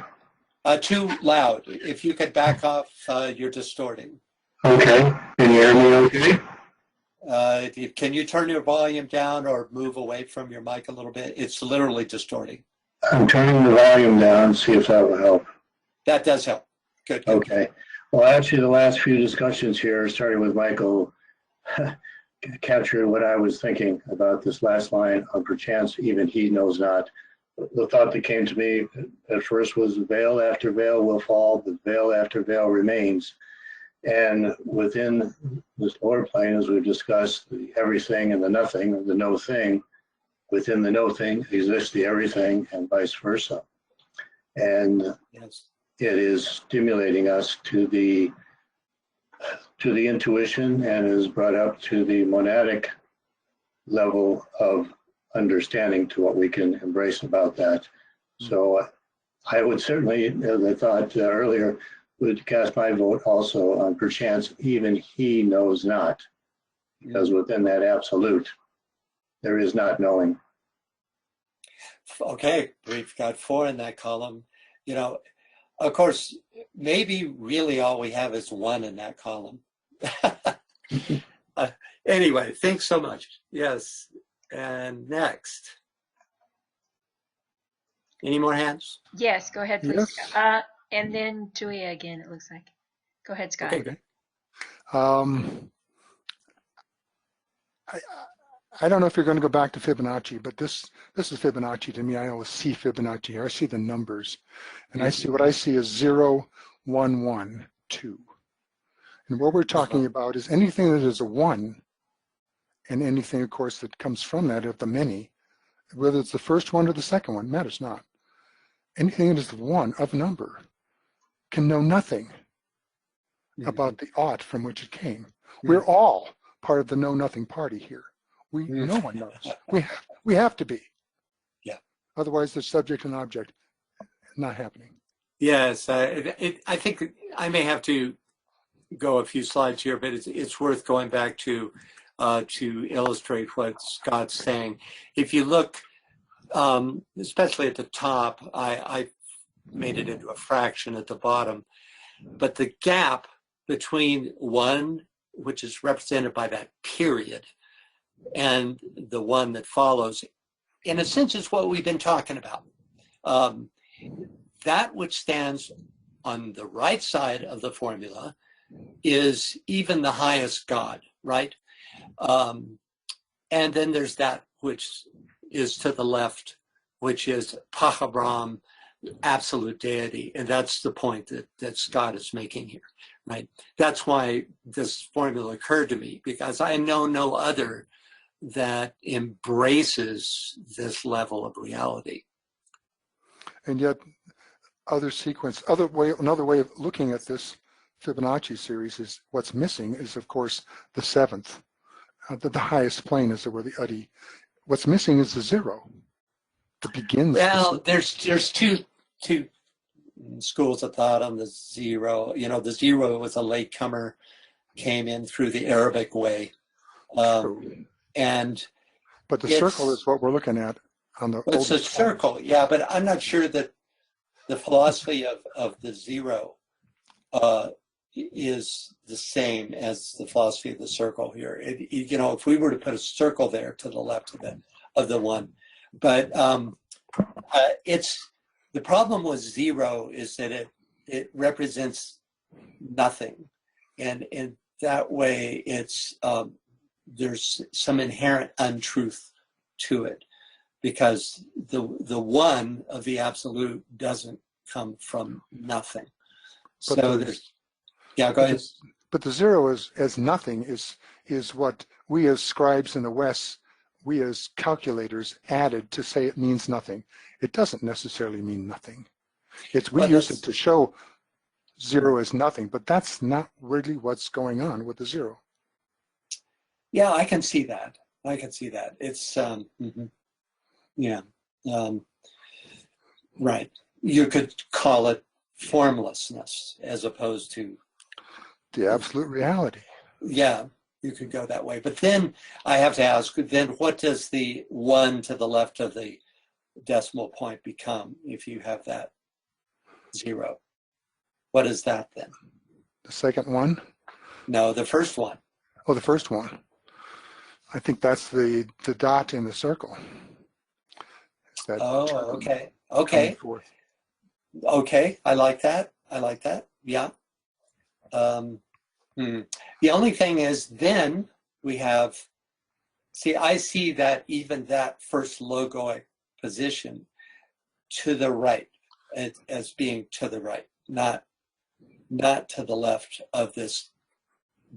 Too loud. If you could back off, you're distorting. Okay, can you hear me okay? Can you turn your volume down or move away from your mic a little bit? It's literally distorting. I'm turning the volume down, see if that will help. That does help. Good. Okay. Well, actually, the last few discussions here, starting with Michael, captured what I was thinking about this last line of perchance even he knows not. The thought that came to me at first was veil after veil will fall, but veil after veil remains. And within this lower plane, as we've discussed, the everything and the nothing, or the no thing, within the no thing exists the everything, and vice versa. And yes, it is stimulating us to the to the intuition and is brought up to the monadic level of understanding to what we can embrace about that. So I would certainly, as I thought earlier, would cast my vote also on perchance even he knows not, because within that absolute, there is not knowing. Okay, we've got 4 in that column. You know, of course, maybe really all we have is 1 in that column. Anyway, thanks so much. Yes, and next. Any more hands? Yes, go ahead, please. Yes. Scott. And then Julia again, it looks like. Go ahead, Scott. Okay. I don't know if you're going to go back to Fibonacci, but this is Fibonacci to me. I always see Fibonacci here. I see the numbers, and I see what I see is 0, 1, 1, 2. And what we're talking about is anything that is a 1, and anything, of course, that comes from that of the many, whether it's the first one or the second one, matters not. Anything that is 1 of number can know nothing about the ought from which it came. We're all part of the know-nothing party here. No one knows. We have to be. Yeah. Otherwise, the subject and object not happening. Yes, I think I may have to go a few slides here, but it's worth going back to illustrate what Scott's saying. If you look, especially at the top, I made it into a fraction at the bottom, but the gap between 1, which is represented by that period, and the 1 that follows, in a sense, is what we've been talking about. That which stands on the right side of the formula is even the highest God, right? And then there's that which is to the left, which is Pahabram, absolute deity. And that's the point that Scott is making here, right? That's why this formula occurred to me, because I know no other that embraces this level of reality. And yet, another way of looking at this Fibonacci series is what's missing is, of course, the 7th. The highest plane is where the Adi. What's missing is the 0. That begins. Well, there's two schools of thought on the 0. You know, the 0 was a latecomer, came in through the Arabic way. But the circle is what we're looking at on the. It's a circle, yeah, but I'm not sure that the philosophy of the 0 is the same as the philosophy of the circle here. You know, if we were to put a circle there to the left of the 1, but it's the problem with 0 is that it represents nothing, and in that way it's there's some inherent untruth to it, because the 1 of the absolute doesn't come from nothing. But so there's, yeah, go ahead. But the 0 as nothing is what we as scribes in the West, we as calculators added to say it means nothing. It doesn't necessarily mean nothing. We use it to show 0 as nothing, but that's not really what's going on with the 0. Yeah, I can see that. It's right. You could call it formlessness as opposed to the absolute reality. Yeah, you could go that way. But then I have to ask, then what does the 1 to the left of the decimal point become if you have that 0? What is that then? The second one? No, the first one. Oh, the first one. I think that's the dot in the circle. Okay. Okay, I like that. Yeah. The only thing is then we have, I see that even that first logoic position to the right as being to the right, not to the left of this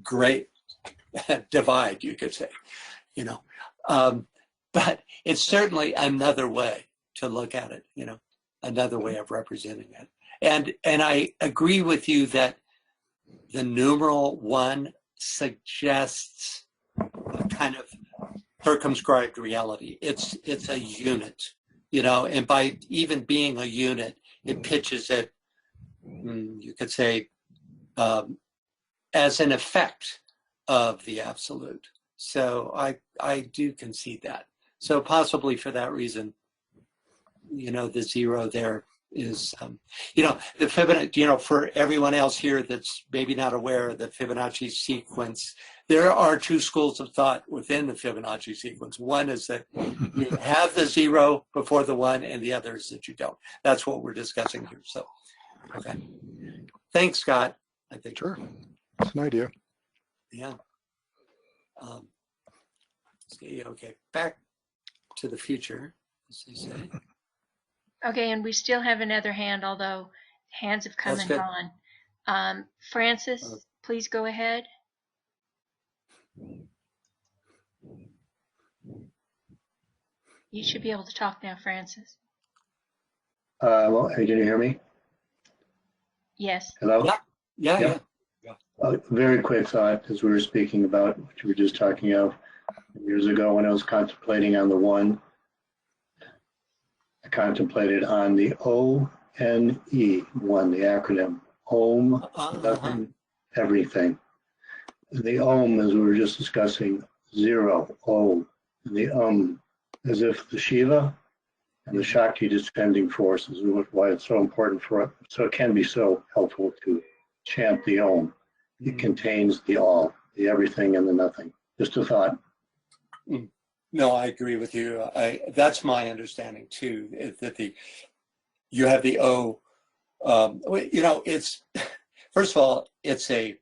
great divide, you could say, you know. But it's certainly another way to look at it, you know, another way of representing it. And I agree with you that the numeral 1 suggests a kind of circumscribed reality. It's a unit, you know, and by even being a unit, it pitches it, you could say, as an effect of the absolute. So I do concede that. So possibly for that reason, you know, the 0 there is, you know, the Fibonacci, you know, for everyone else here that's maybe not aware of the Fibonacci sequence, there are 2 schools of thought within the Fibonacci sequence. One is that you have the 0 before the 1, and the other is that you don't. That's what we're discussing here. So, okay. Thanks, Scott. I think. Sure, it's an idea. Yeah. Okay, back to the future, as they say. Okay, and we still have another hand, although hands have come That's and good. gone. Francis, please go ahead. You should be able to talk now, Francis. Well, can you hear me? Yes. Hello? Yeah. Yep. Very quick thought, as we were speaking about what you were just talking of. Years ago, when I was contemplating on the 1, I contemplated on the O-N-E, 1, the acronym. Om, nothing, everything. And the Om, as we were just discussing, 0, O, and the as if the Shiva and the Shakti descending forces, why it's so important for it. So it can be so helpful to chant the Om. It contains the all, the everything and the nothing. Just a thought. No, I agree with you. That's my understanding too. Is that you have the O. You know, it's first of all, it's a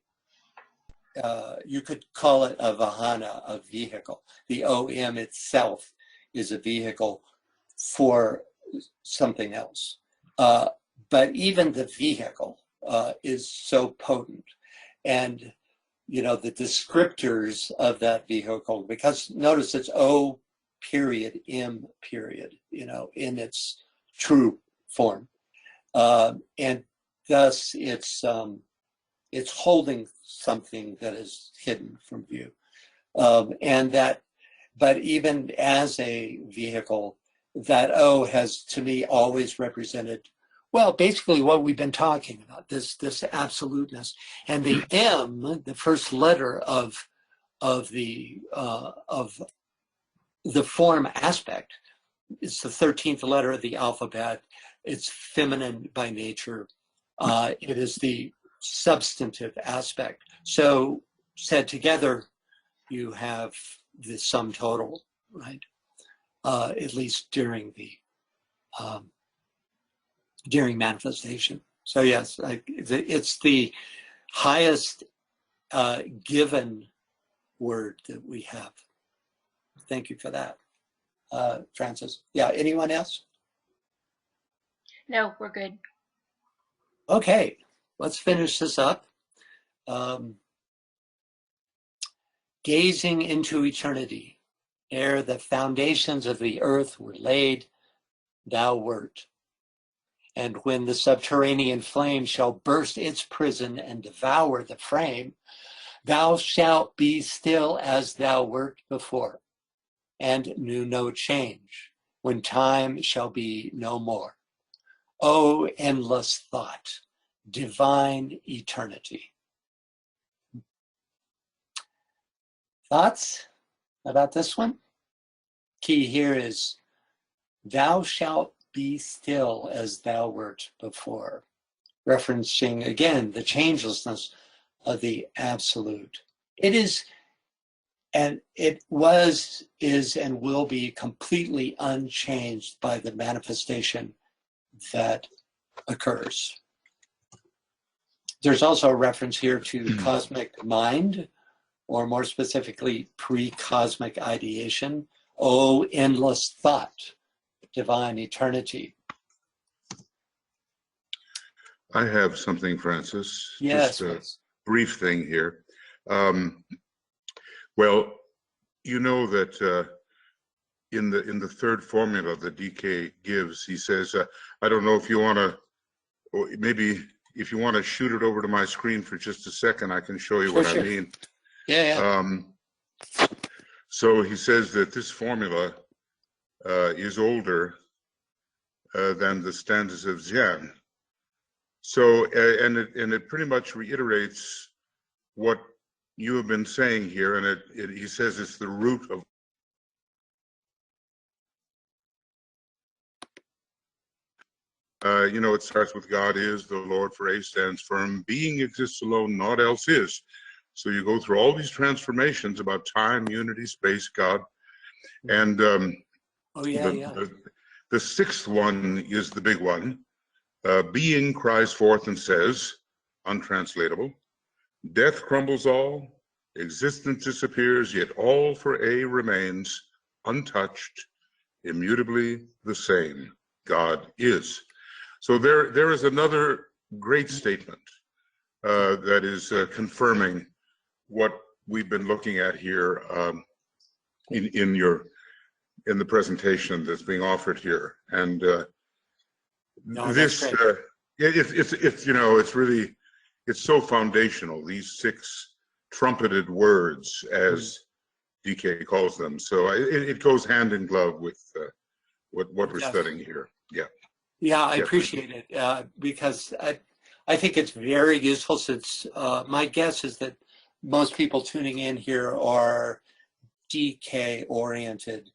you could call it a vahana, a vehicle. The OM itself is a vehicle for something else. But even the vehicle is so potent, and you know, the descriptors of that vehicle, because notice it's O period, M period, you know, in its true form. And thus it's holding something that is hidden from view. And that, but even as a vehicle, that O has to me always represented, well, basically what we've been talking about, this absoluteness. And the M, the first letter of the form aspect, it's the 13th letter of the alphabet. It's feminine by nature. It is the substantive aspect. So said together, you have the sum total, right? At least during the during manifestation. So yes, it's the highest given word that we have. Thank you for that, Francis. Yeah, anyone else? No, we're good. Okay, let's finish this up. Gazing into eternity, ere the foundations of the earth were laid, thou wert. And when the subterranean flame shall burst its prison and devour the frame, thou shalt be still as thou wert before, and knew no change, when time shall be no more. O endless thought, divine eternity. Thoughts about this one? Key here is, thou shalt be still as thou wert before, referencing again the changelessness of the absolute. It is, and it was, is, and will be completely unchanged by the manifestation that occurs. There's also a reference here to cosmic mind, or more specifically, pre-cosmic ideation. O endless thought, divine eternity. I have something, Francis. Yes, just a brief thing here. Well, you know that in the third formula that DK gives, he says, I don't know if you want to, or maybe if you want to shoot it over to my screen for just a second, I can show you Sure, what sure. I mean. Yeah. So he says that this formula is older than the stanzas of Dzyan. So, and it pretty much reiterates what you have been saying here, and he says it's the root of. You know, it starts with God is, the Lord for A stands firm, being exists alone, naught else is. So you go through all these transformations about time, unity, space, God, and the sixth one is the big one. Being cries forth and says, untranslatable, death crumbles all, existence disappears, yet all for A remains, untouched, immutably the same. God is. So there is another great statement that is confirming what we've been looking at here in the presentation that's being offered here, and this it's you know, it's really, it's so foundational, these 6 trumpeted words, as DK calls them. So it goes hand in glove with what we're studying here. Yeah, I appreciate it because I think it's very useful, since my guess is that most people tuning in here are DK oriented,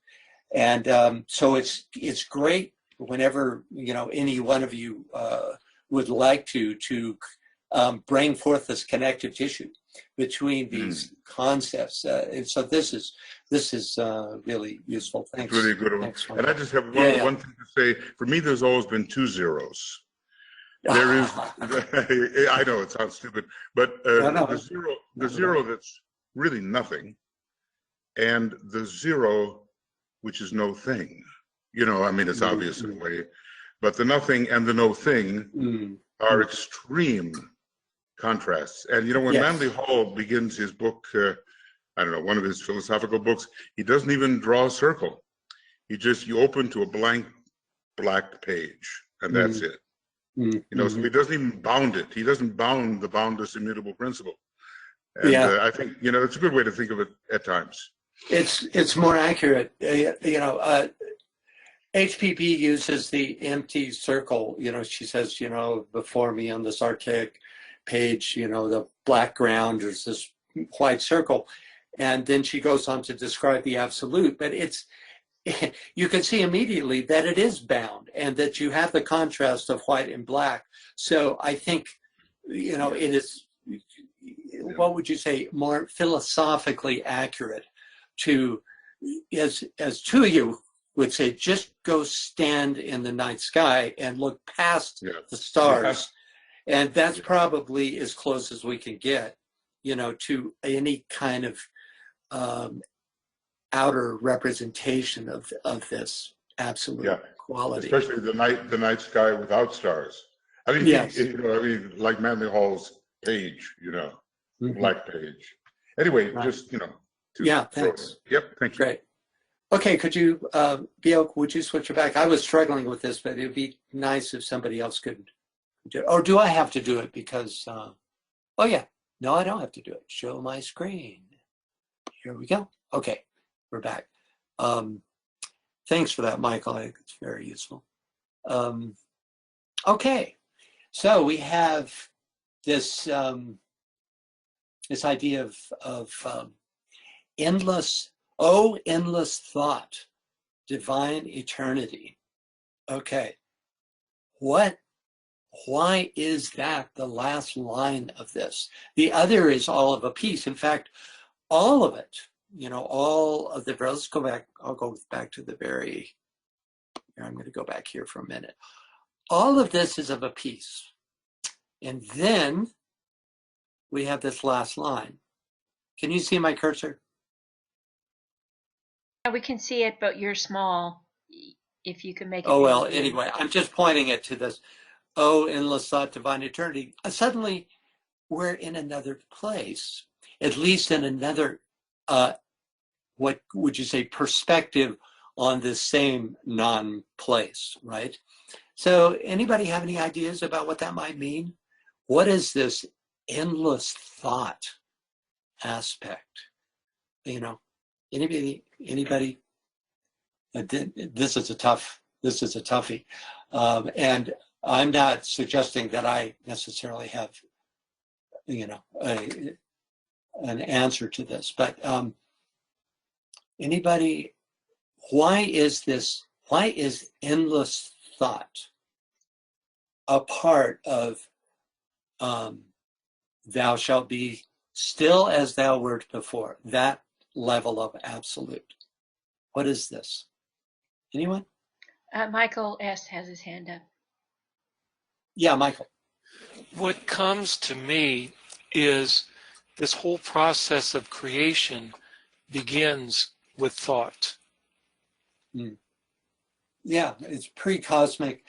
and so it's great whenever, you know, any one of you would like to bring forth this connective tissue between these concepts, and so this is really useful. Thanks. It's really a good one. Thanks, and I just have one thing to say. For me, there's always been 2 zeros. There is, I know it sounds stupid, but the zero that's really nothing, and the zero which is no thing. You know, I mean, it's obvious in a way, but the nothing and the no thing are extreme contrasts. And you know, when Manly Hall begins his book, I don't know, one of his philosophical books, he doesn't even draw a circle. You open to a blank black page, and that's it. You know, so he doesn't even bound it. He doesn't bound the boundless immutable principle. And I think, you know, it's a good way to think of it at times. It's more accurate. You know, HPP uses the empty circle. You know, she says, you know, before me on this archaic page, you know, the black ground, there's this white circle. And then she goes on to describe the absolute, but you can see immediately that it is bound, and that you have the contrast of white and black. So I think, you know, it is, what would you say, more philosophically accurate to, as two of you would say, just go stand in the night sky and look past the stars. And that's probably as close as we can get, you know, to any kind of outer representation of this absolute quality. Especially the night sky without stars. I mean, you know, I mean, like Manly Hall's page, you know, black page. Anyway, just, you know. Thanks. Yep, thank you. Great. Okay, could you, Biel, would you switch it back? I was struggling with this, but it'd be nice if somebody else could do it. Or do I have to do it because, oh yeah, no, I don't have to do it. Show my screen. Here we go. Okay, we're back. Thanks for that, Michael. I think it's very useful. Okay, so we have this this idea of endless thought, divine eternity. Okay, why is that the last line of this? The other is all of a piece. In fact, all of it, you know, all of the, let's go back, I'll go back to the very, I'm going to go back here for a minute. All of this is of a piece. And then we have this last line. Can you see my cursor? Yeah, we can see it, but you're small. If you can make it. Oh, well, anyway, I'm just pointing it to this. Oh, endless thought, divine eternity. Suddenly, we're in another place, at least in another, what would you say, perspective on this same non-place, right? So anybody have any ideas about what that might mean? what is this endless thought aspect? You know, anybody? This is a toughie, and I'm not suggesting that I necessarily have, you know, an answer to this, but anybody? Why is endless thought a part of thou shalt be still as thou wert before, that level of absolute? What is this? Anyone? Michael S. has his hand up. Yeah, Michael. What comes to me is this whole process of creation begins with thought. Yeah, it's pre-cosmic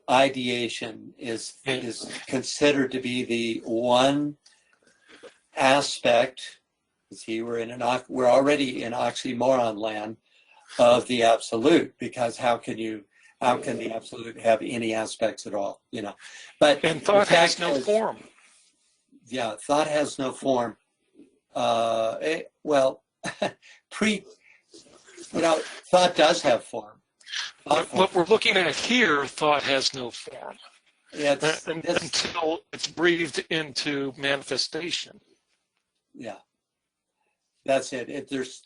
ideation is considered to be the one aspect, see, we're already in oxymoron land of the absolute, because how can the absolute have any aspects at all, you know? But and thought has no form. Yeah, thought has no form. Thought does have form. What we're looking at here, thought has no form. Until it's breathed into manifestation. Yeah, that's it. There's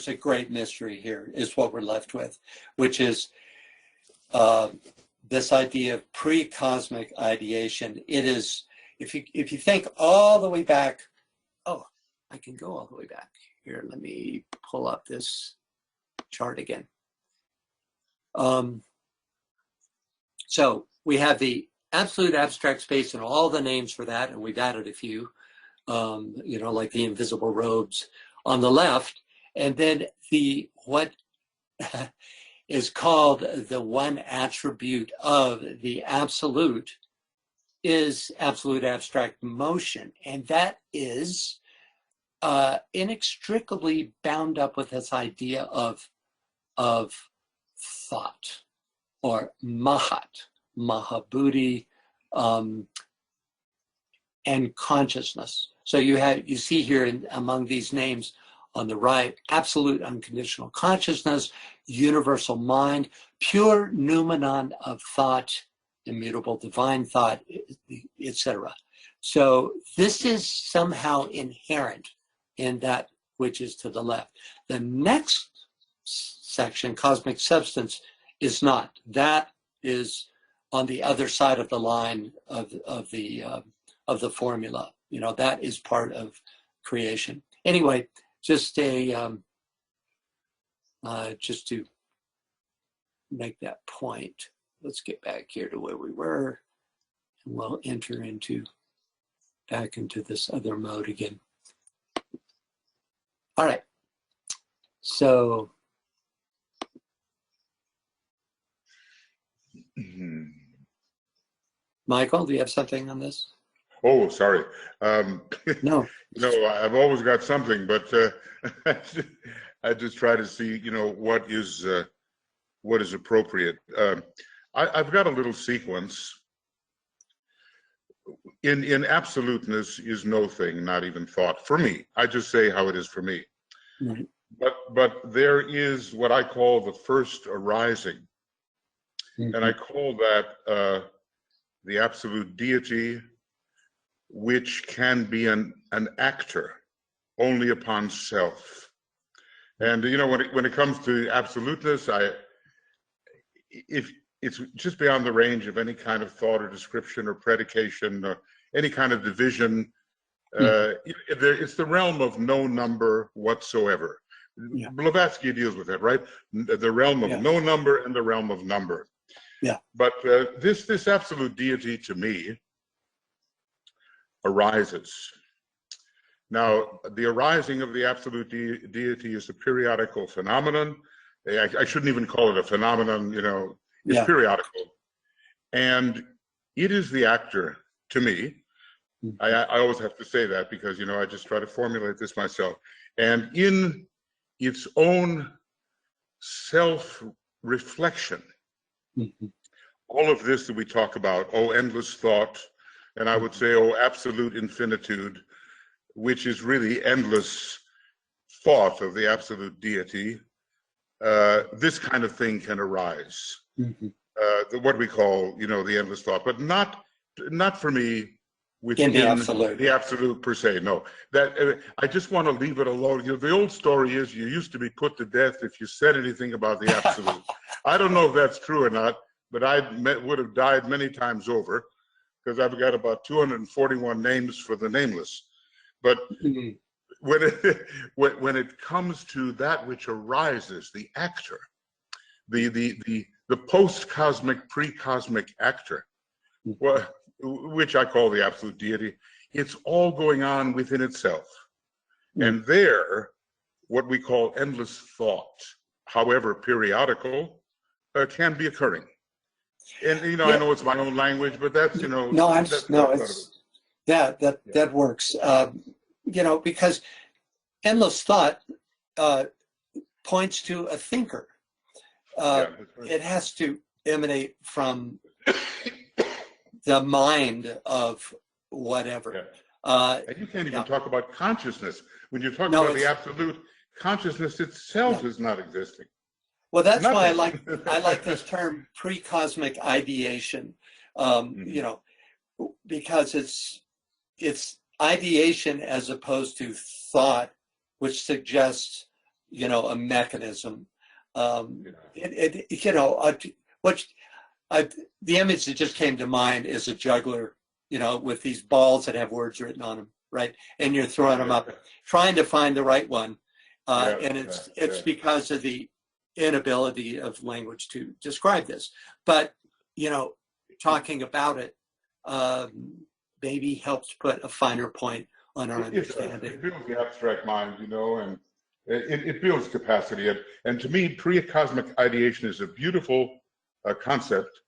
a great mystery here, is what we're left with, which is this idea of pre-cosmic ideation. It is, if you think all the way back, I can go all the way back. Here, let me pull up this chart again. So we have the absolute abstract space and all the names for that, and we've added a few, like the invisible robes on the left, and then what is called the one attribute of the absolute is absolute abstract motion, and that is inextricably bound up with this idea of thought, or mahabhuti, and consciousness. So you see here among these names on the right, absolute unconditional consciousness, universal mind, pure noumenon of thought, immutable divine thought, etc. So this is somehow inherent in that which is to the left. The next section, cosmic substance, is not. That is on the other side of the line of the formula. That is part of creation. Anyway, just to make that point, let's get back here to where we were, and we'll enter back into this other mode again. All right. So Michael, do you have something on this? Oh, sorry. No. I've always got something, but I just try to see, what is appropriate. I've got a little sequence. In absoluteness is no thing, not even thought. For me, I just say how it is for me. Right. But there is what I call the first arising, and I call that the absolute deity, which can be an actor only upon self. And when it comes to absoluteness, if it's just beyond the range of any kind of thought or description or predication or any kind of division. It's the realm of no number whatsoever. Yeah. Blavatsky deals with that, right? The realm of no number and the realm of number. Yeah. But this absolute deity, to me, arises. Now, the arising of the absolute deity is a periodical phenomenon. I shouldn't even call it a phenomenon, it's periodical. And it is the actor, to me. I always have to say that because, I just try to formulate this myself. And in its own self-reflection, all of this that we talk about, endless thought, and I would say, oh, absolute infinitude, which is really endless thought of the absolute deity, this kind of thing can arise. What we call, the endless thought, but not for me within the absolute per se. No, that I just want to leave it alone. The old story is you used to be put to death if you said anything about the absolute. I don't know if that's true or not, but I would have died many times over, because I've got about 241 names for the nameless. But when it comes to that which arises, the actor, the post-cosmic, pre-cosmic actor, which I call the absolute deity, it's all going on within itself. And there, what we call endless thought, however periodical, can be occurring. And I know it's my own language, but that's that works. Because endless thought points to a thinker. It has to emanate from the mind of whatever. And you can't even talk about consciousness. When you talk about the absolute, consciousness itself is not existing. Well, that's why I like this term pre-cosmic ideation, because it's ideation as opposed to thought, which suggests a mechanism. The image that just came to mind is a juggler, with these balls that have words written on them, right? And you're throwing them up, trying to find the right one, and it's because of the inability of language to describe this. But talking about it maybe helps put a finer point on our understanding. It builds the abstract mind, and it builds capacity. And to me, pre-cosmic ideation is a beautiful concept,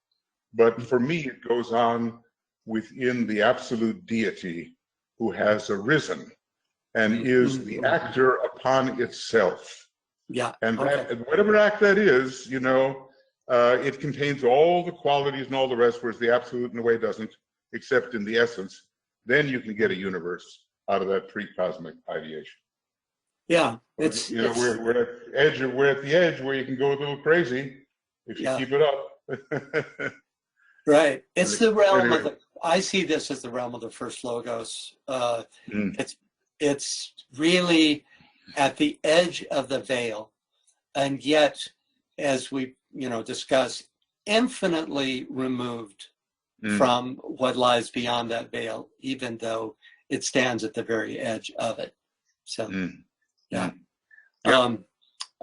but for me, it goes on within the absolute deity who has arisen and is the actor upon itself. And whatever act that is, it contains all the qualities and all the rest, whereas the absolute in a way doesn't, except in the essence. Then you can get a universe out of that pre-cosmic ideation. Yeah, we're at the edge where you can go a little crazy if you keep it up. Right. It's the realm of the. I see this as the realm of the first logos. It's really at the edge of the veil, and yet, as we discussed, infinitely removed from what lies beyond that veil, even though it stands at the very edge of it. So,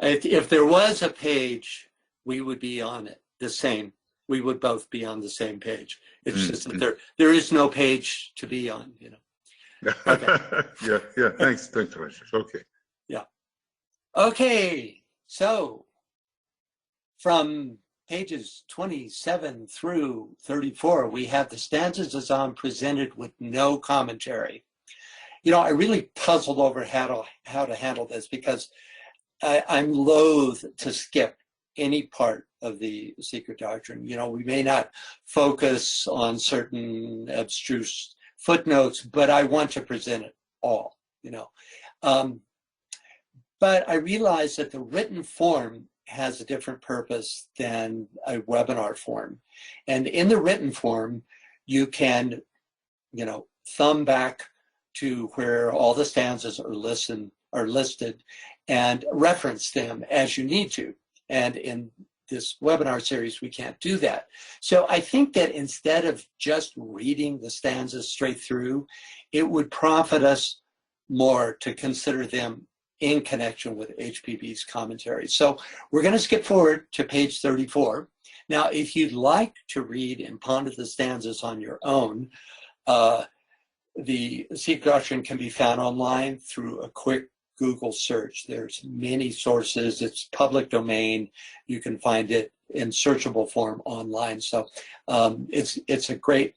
if there was a page, we would be on it the same. We would both be on the same page. It's just that there is no page to be on. Okay. Thanks, Richard. Okay. Okay, so from pages 27 through 34, we have the Stanzas of Dzyan presented with no commentary. I really puzzled over how to handle this, because I'm loath to skip any part of the Secret Doctrine. We may not focus on certain abstruse footnotes, but I want to present it all, But I realize that the written form has a different purpose than a webinar form. And in the written form, you can, thumb back to where all the stanzas are listed and reference them as you need to. And in this webinar series, we can't do that. So I think that instead of just reading the stanzas straight through, it would profit us more to consider them in connection with HPB's commentary. So we're going to skip forward to page 34. Now, if you'd like to read and ponder the stanzas on your own, the Secret Doctrine can be found online through a quick Google search. There's many sources. It's public domain. You can find it in searchable form online. So it's a great,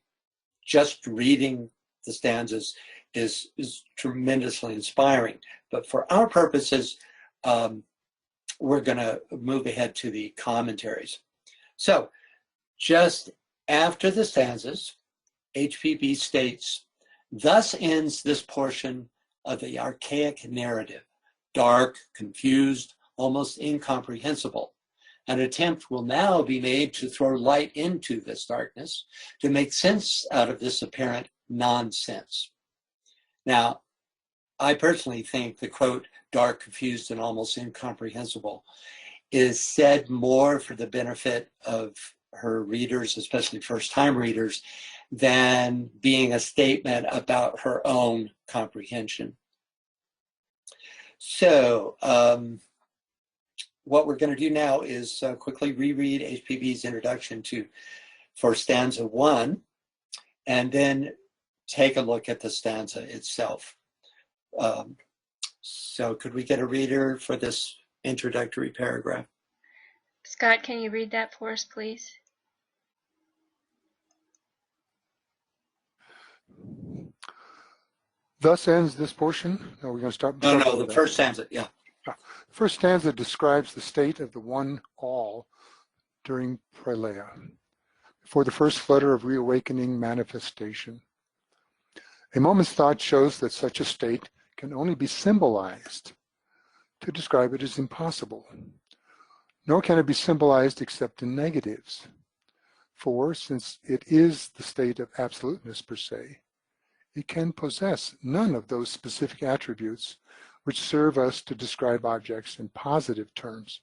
just reading the stanzas is tremendously inspiring. But for our purposes, we're going to move ahead to the commentaries. So just after the stanzas, HPB states, thus ends this portion of the archaic narrative, dark, confused, almost incomprehensible. An attempt will now be made to throw light into this darkness, to make sense out of this apparent nonsense. Now, I personally think the quote, dark, confused, and almost incomprehensible, is said more for the benefit of her readers, especially first-time readers, than being a statement about her own comprehension. So what we're going to do now is quickly reread HPB's introduction for stanza 1, and then take a look at the stanza itself. So could we get a reader for this introductory paragraph? Scott, can you read that for us, please? Thus ends this portion. No, we're going to start. No, the first stanza, yeah. The first stanza describes the state of the one all during pralaya, before the first flutter of reawakening manifestation. A moment's thought shows that such a state can only be symbolized. To describe it is impossible, nor can it be symbolized except in negatives. For, since it is the state of absoluteness per se, it can possess none of those specific attributes which serve us to describe objects in positive terms.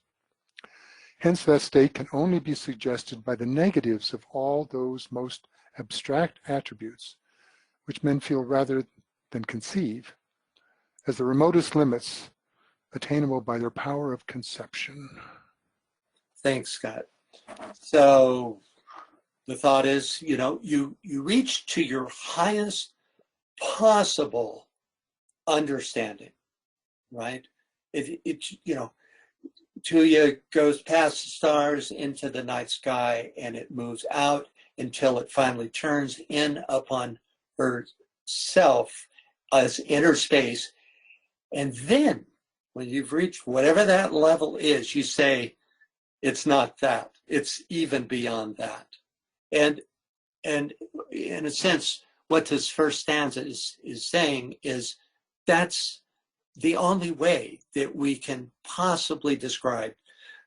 Hence, that state can only be suggested by the negatives of all those most abstract attributes which men feel rather than conceive as the remotest limits attainable by their power of conception. Thanks, Scott. So the thought is, you reach to your highest possible understanding, right? Tuya goes past the stars into the night sky, and it moves out until it finally turns in upon herself as inner space. And then when you've reached whatever that level is, you say, it's not that, it's even beyond that. And in a sense, what this first stanza is saying is that's the only way that we can possibly describe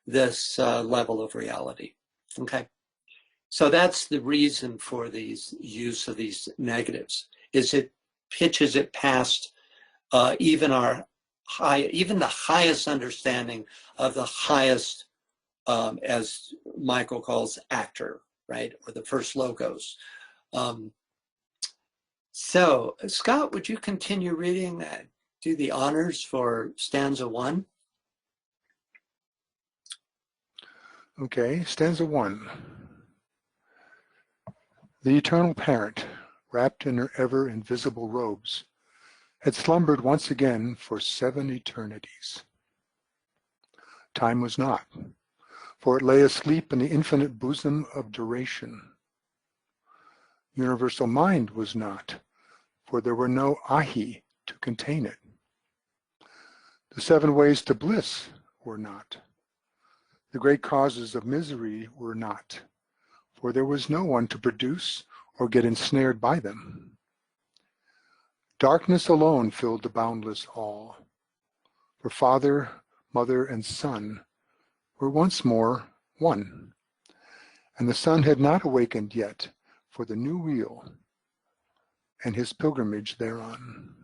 this level of reality. Okay, so that's the reason for these use of these negatives, is it pitches it past even the highest understanding of the highest, as Michael calls, actor, right, or the first logos. So, Scott, would you continue reading that? Do the honors for stanza 1. Okay, stanza 1. The eternal parent, wrapped in her ever invisible robes, had slumbered once again for 7 eternities. Time was not, for it lay asleep in the infinite bosom of duration. Universal mind was not, for there were no ahi to contain it. The 7 ways to bliss were not. The great causes of misery were not, for there was no one to produce or get ensnared by them. Darkness alone filled the boundless all, for Father, Mother, and Son were once more one, and the Son had not awakened yet for the new wheel and his pilgrimage thereon.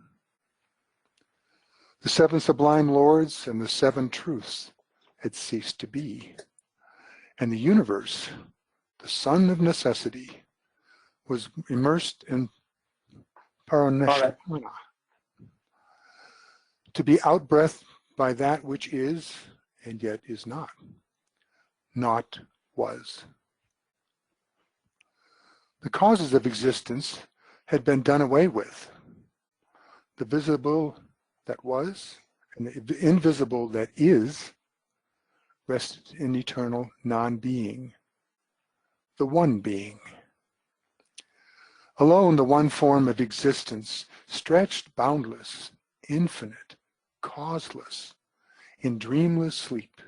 The 7 sublime lords and the 7 truths had ceased to be, and the universe, the sun of necessity, was immersed in paraneshana, to be outbreathed by that which is and yet is not. Not was. The causes of existence had been done away with. The visible that was and the invisible that is rested in eternal non-being, the one being. Alone, the one form of existence stretched boundless, infinite, causeless, in dreamless sleep,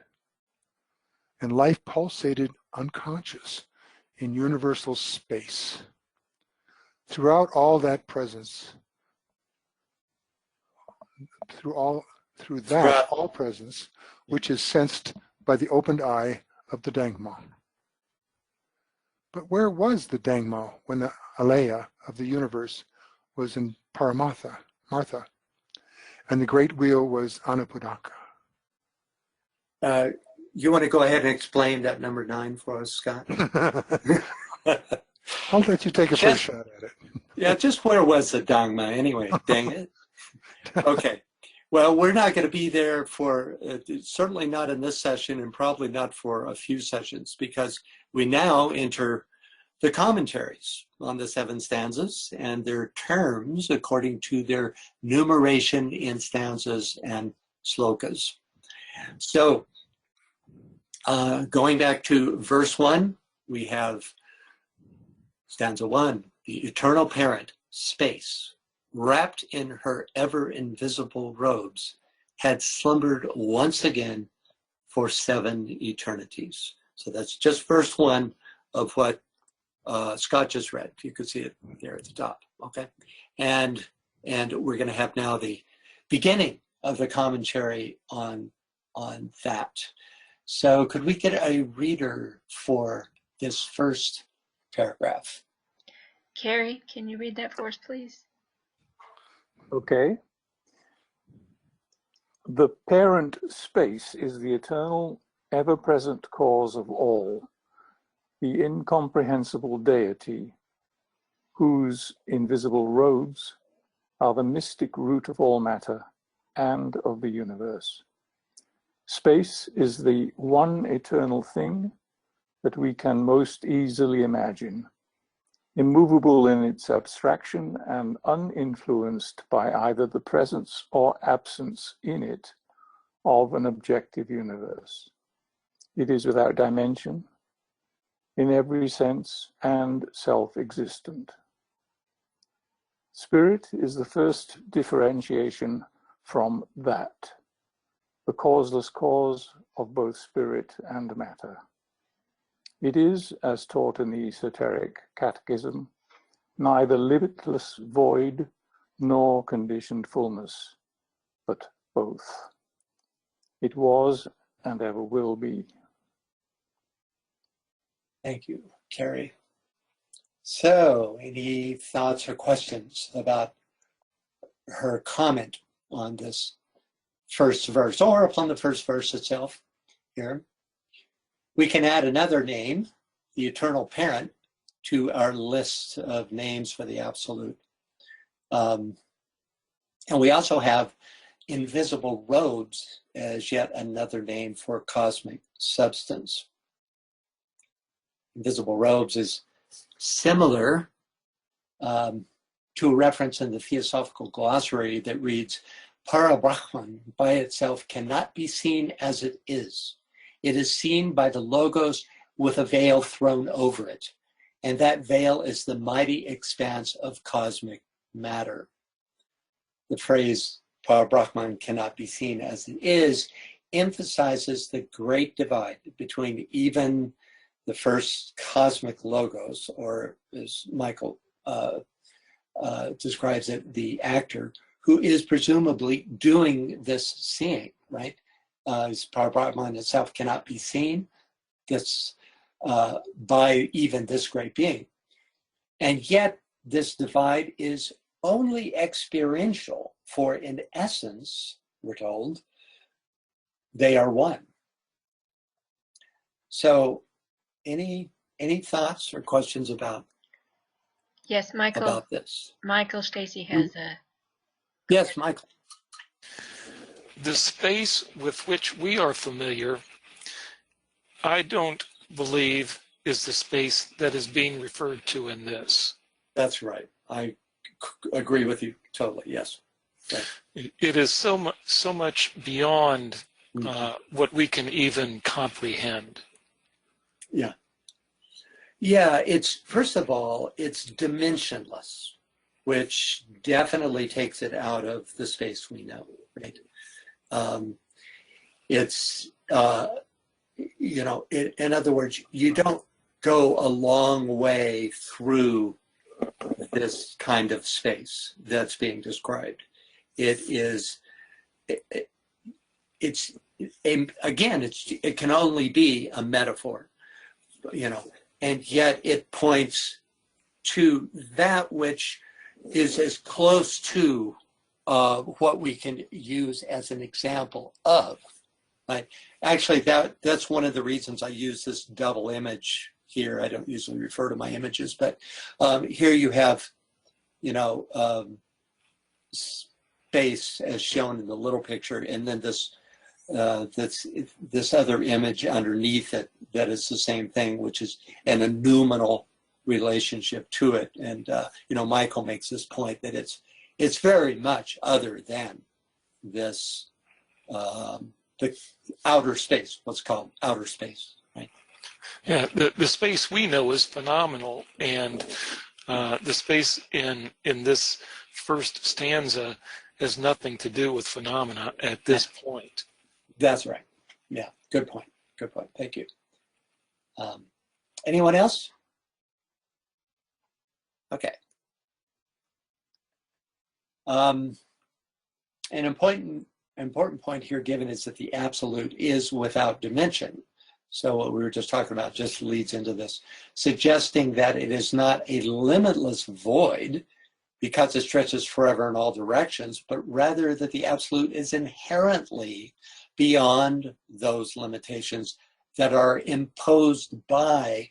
and life pulsated unconscious in universal space. Throughout all that presence, through that all presence, which is sensed by the opened eye of the Dangma. But where was the Dangma when the Alaya of the universe was in Paramartha, Martha, and the great wheel was Anapadaka? You want to go ahead and explain that number 9 for us, Scott? I'll let you take a first shot at it. Yeah, just where was the Dangma anyway? Dang it. Okay. Well, we're not going to be there for, certainly not in this session and probably not for a few sessions, because we now enter the commentaries on the 7 stanzas and their terms according to their numeration in stanzas and slokas. So going back to verse 1, we have stanza 1, the eternal parent, space, wrapped in her ever-invisible robes, had slumbered once again for 7 eternities. So that's just verse 1 of what Scott just read. You could see it there at the top, okay? And we're going to have now the beginning of the commentary on that. So could we get a reader for this first paragraph? Carrie, can you read that for us, please? Okay. The parent space is the eternal, ever-present cause of all, the incomprehensible deity, whose invisible robes are the mystic root of all matter and of the universe. Space is the one eternal thing that we can most easily imagine, immovable in its abstraction and uninfluenced by either the presence or absence in it of an objective universe. It is without dimension, in every sense, and self-existent. Spirit is the first differentiation from that, the causeless cause of both spirit and matter. It is, as taught in the esoteric catechism, neither limitless void nor conditioned fullness, but both. It was and ever will be. Thank you, Carrie. So, any thoughts or questions about her comment on this first verse, or upon the first verse itself here? We can add another name, the eternal parent, to our list of names for the absolute. And we also have invisible robes as yet another name for cosmic substance. Invisible robes is similar to a reference in the Theosophical Glossary that reads, Para-Brahman by itself cannot be seen as it is. It is seen by the logos with a veil thrown over it. And that veil is the mighty expanse of cosmic matter. The phrase Para-Brahman cannot be seen as it is emphasizes the great divide between even the first cosmic logos, or as Michael describes it, the actor, who is presumably doing this seeing, right? Para-Brahman itself cannot be seen by even this great being. And yet this divide is only experiential, for in essence, we're told, they are one. So any thoughts or questions about Yes, Michael. About this? Michael Stacy has a... Yes, Michael. The space with which we are familiar, I don't believe is the space that is being referred to in this. That's right. I agree with you totally. Yes. Right. It is so much beyond what we can even comprehend. Yeah. Yeah, it's, first of all, it's dimensionless, which definitely takes it out of the space we know, right? It's, in other words, you don't go a long way through this kind of space that's being described. It's it can only be a metaphor, and yet it points to that which is as close to what we can use as an example of. Right? Actually, that's one of the reasons I use this double image here. I don't usually refer to my images, but here you have, space as shown in the little picture, and then this other image underneath it that is the same thing, which is a noumenal relationship to it. And Michael makes this point that it's very much other than this the outer space, what's called outer space, right? Yeah, the space we know is phenomenal, and the space in this first stanza has nothing to do with phenomena at this point. That's right. Yeah, good point. Good point. Thank you. Anyone else? Okay. An important point here given is that the absolute is without dimension. So what we were just talking about just leads into this, suggesting that it is not a limitless void because it stretches forever in all directions, but rather that the absolute is inherently beyond those limitations that are imposed by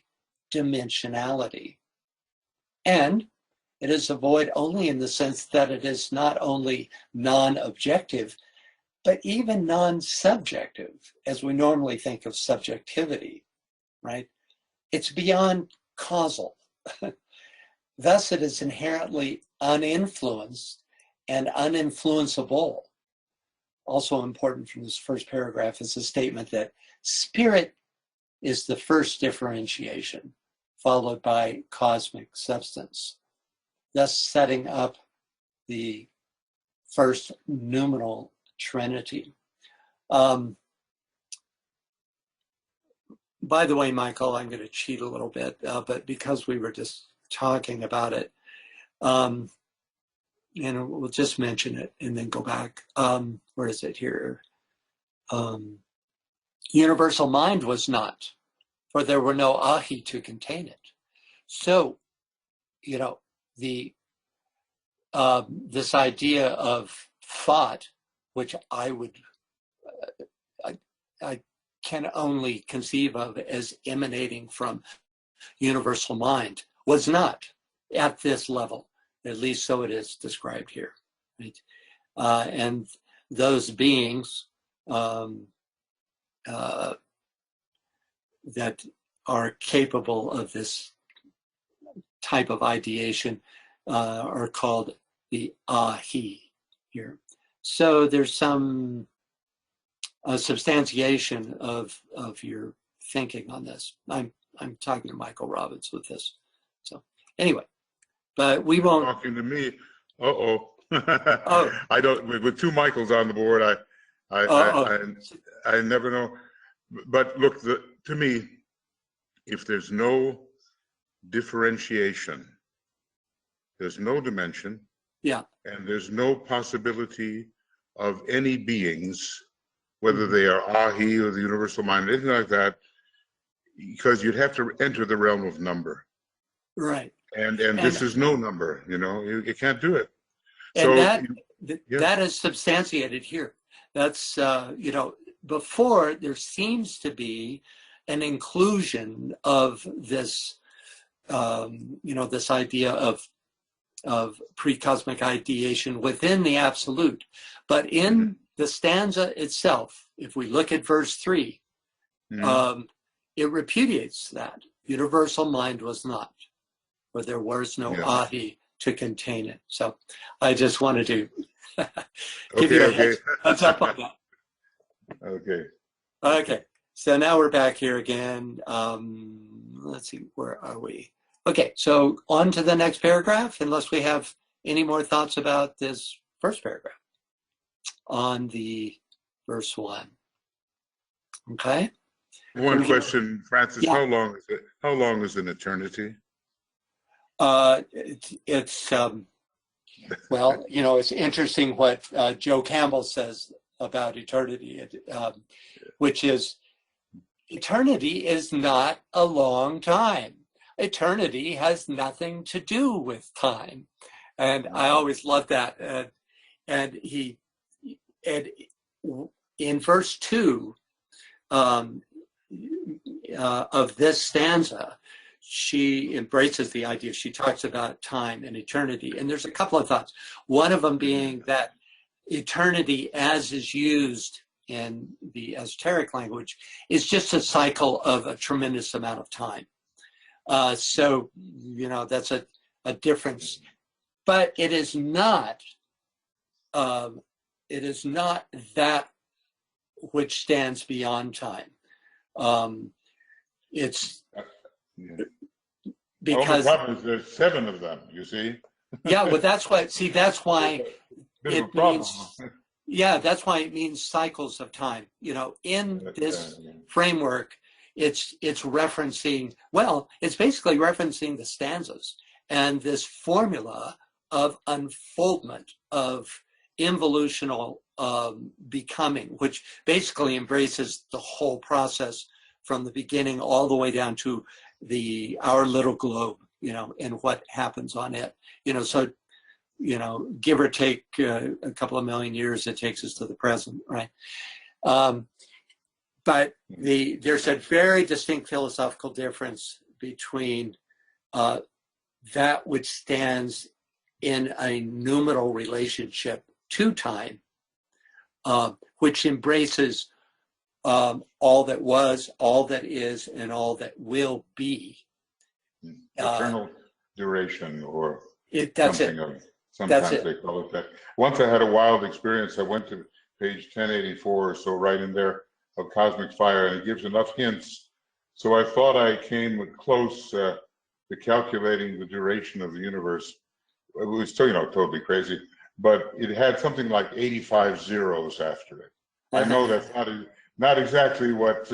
dimensionality. And it is a void only in the sense that it is not only non-objective, but even non-subjective, as we normally think of subjectivity, right? It's beyond causal. Thus, it is inherently uninfluenced and uninfluenceable. Also important from this first paragraph is the statement that spirit is the first differentiation, followed by cosmic substance, thus setting up the first noumenal Trinity. By the way, Michael, I'm going to cheat a little bit, but because we were just talking about it, and we'll just mention it and then go back. Where is it here? Universal mind was not, for there were no ahi to contain it. So, this idea of thought, which I can only conceive of as emanating from universal mind, was not at this level, at least so it is described here. Right? And those beings that are capable of this type of ideation are called the ahi here. So there's some substantiation of your thinking on this. I'm talking to Michael Robbins with this. So anyway, but we won't. Talking to me. Oh. I don't. With two Michaels on the board, I never know. But look, to me, if there's no differentiation, there's no dimension. Yeah. And there's no possibility of any beings, whether they are ahi or the universal mind, anything like that, because you'd have to enter the realm of number. Right. And this is no number, you can't do it. And that is substantiated here. That's, before there seems to be an inclusion of this, this idea of pre-cosmic ideation within the absolute. But in the stanza itself, if we look at verse 3, it repudiates that. Universal mind was not, for there was no ahi to contain it. So I just wanted to give you a heads up on that. Okay. So now we're back here again. Let's see, where are we? Okay, so on to the next paragraph, unless we have any more thoughts about this first paragraph on the verse 1. Okay. One question, Francis. Yeah. How long is an eternity? It's well, you know, it's interesting what Joe Campbell says about eternity, which is eternity is not a long time. Eternity has nothing to do with time, and I always love that. And in verse 2 of this stanza, she embraces the idea. She talks about time and eternity. And there's a couple of thoughts. One of them being that eternity, as is used in the esoteric language, is just a cycle of a tremendous amount of time. So, you know, that's a difference. But it is not that which stands beyond time. It's because the problem is there's 7 of them, you see. Yeah, well, that's why it means, yeah, that's why it means cycles of time. You know, in this framework, it's referencing, well, it's basically referencing the stanzas and this formula of unfoldment, of involutional becoming, which basically embraces the whole process from the beginning all the way down to our little globe, you know, and what happens on it. You know, so, you know, give or take a couple of million years, it takes us to the present, right? But there's a very distinct philosophical difference between that which stands in a numinal relationship to time, which embraces all that was, all that is, and all that will be. Eternal duration, or that's something it. of, sometimes they call it that. Once I had a wild experience. I went to page 1084 or so, right in there, of Cosmic Fire, and it gives enough hints. So I thought I came close to calculating the duration of the universe. It was still, you know, totally crazy, but it had something like 85 zeros after it. I know that's not exactly what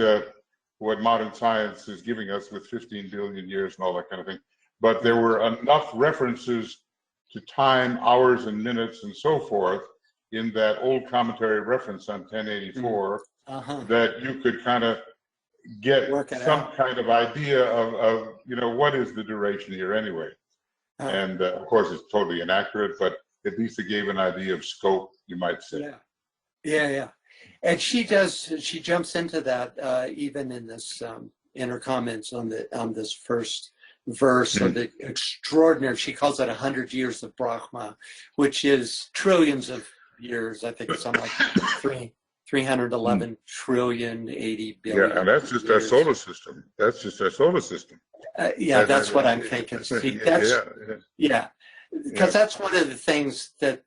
modern science is giving us with 15 billion years and all that kind of thing, but there were enough references to time, hours and minutes and so forth in that old commentary reference on 1084 that you could kind of get some kind of idea of, you know, what is the duration here anyway. And of course it's totally inaccurate, but at least it gave an idea of scope, you might say. Yeah. And she jumps into that even in this in her comments on this first verse of the extraordinary. She calls it 100 years of Brahma, which is trillions of years. I think it's something like 311 trillion, 80 billion. Yeah, and that's just our solar system. That's just our solar system. Yeah, that's what I'm thinking. See, because that's one of the things that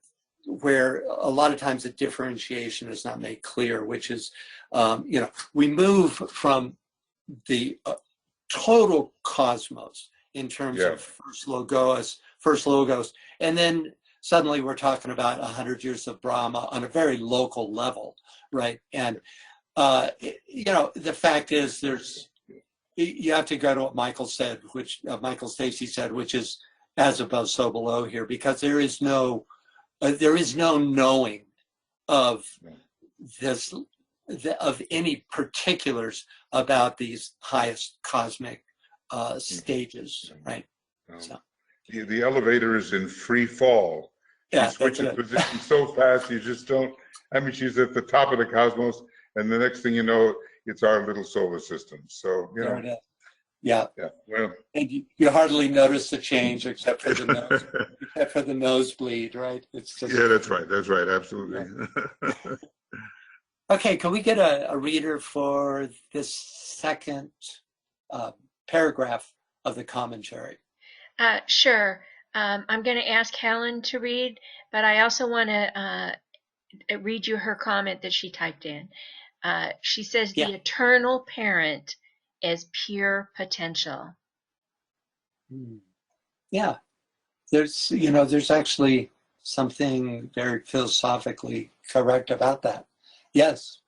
where a lot of times the differentiation is not made clear, which is, you know, we move from the total cosmos in terms of first logos, and then suddenly we're talking about 100 years of Brahma on a very local level, right? And you know, the fact is, you have to go to what Michael said, which Michael Stacy said, which is as above, so below here, because there is no knowing of this, of any particulars about these highest cosmic stages, right? So the elevator is in free fall. Yeah, she switches position so fast, you just don't. I mean, she's at the top of the cosmos, and the next thing you know, it's our little solar system. So, you know. It is. Yeah. Well, and you hardly notice the change except for the nose, except for the nosebleed, right? It's just, yeah, that's right. That's right. Absolutely. Yeah. Okay, can we get a reader for this second paragraph of the commentary? Sure. I'm going to ask Helen to read, but I also want to read you her comment that she typed in. She says, the eternal parent is pure potential. Yeah, there's actually something very philosophically correct about that. Yes,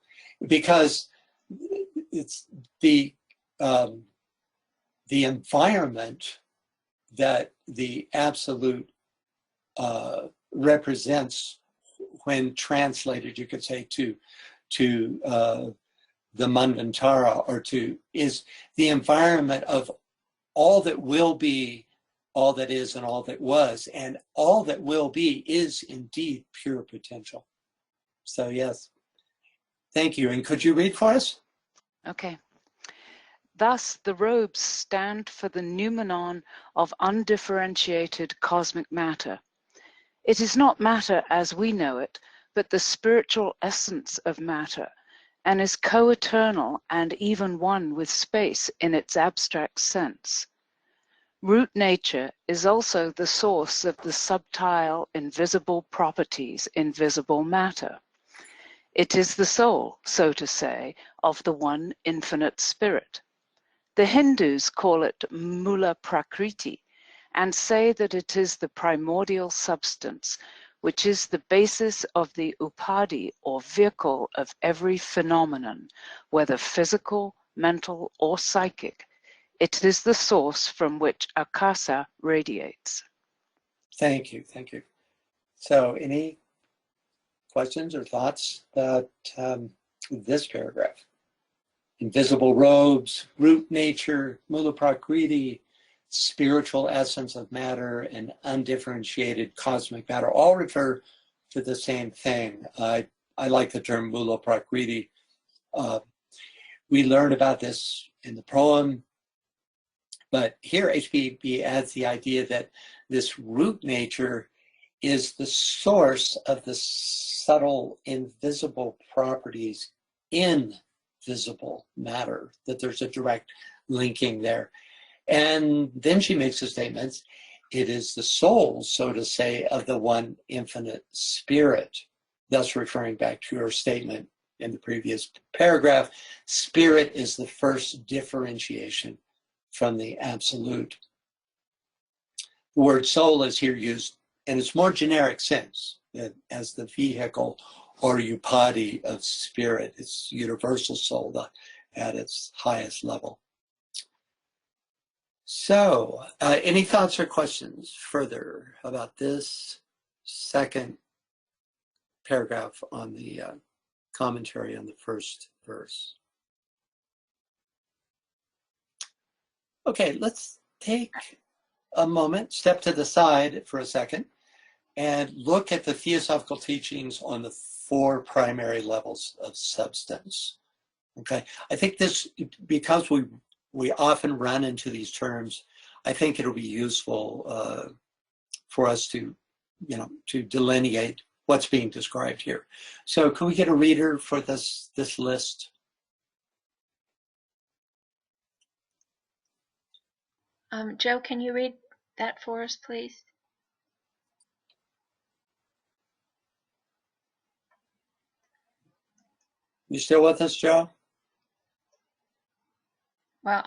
because it's the environment that the absolute represents when translated, you could say, to the Manvantara, or is the environment of all that will be, all that is, and all that was. And all that will be is indeed pure potential. So yes, thank you. And could you read for us? Okay. Thus, the robes stand for the noumenon of undifferentiated cosmic matter. It is not matter as we know it, but the spiritual essence of matter, and is co-eternal and even one with space in its abstract sense. Root nature is also the source of the subtile, invisible properties in visible matter. It is the soul, so to say, of the one infinite spirit. The Hindus call it Mula Prakriti and say that it is the primordial substance, which is the basis of the upadhi, or vehicle of every phenomenon, whether physical, mental, or psychic. It is the source from which akasa radiates. Thank you, thank you. So any questions or thoughts about this paragraph? Invisible robes, root nature, mula prakriti, spiritual essence of matter, and undifferentiated cosmic matter all refer to the same thing. I like the term mula prakriti. We learned about this in the Proem, but here HPB adds the idea that this root nature is the source of the subtle, invisible properties in visible matter, that there's a direct linking there. And then she makes the statements, it is the soul, so to say, of the one infinite spirit, thus referring back to her statement in the previous paragraph. Spirit is the first differentiation from the absolute. The word soul is here used in its more generic sense, as the vehicle or upadhi of spirit. It's universal soul at its highest level. So, any thoughts or questions further about this second paragraph on the commentary on the first verse? Okay, let's take a moment, step to the side for a second, and look at the theosophical teachings on the four primary levels of substance. Okay, I think this, because we often run into these terms, I think it'll be useful for us to, to delineate what's being described here. So can we get a reader for this list? Joe, can you read that for us, please? You still with us, Joe? Well,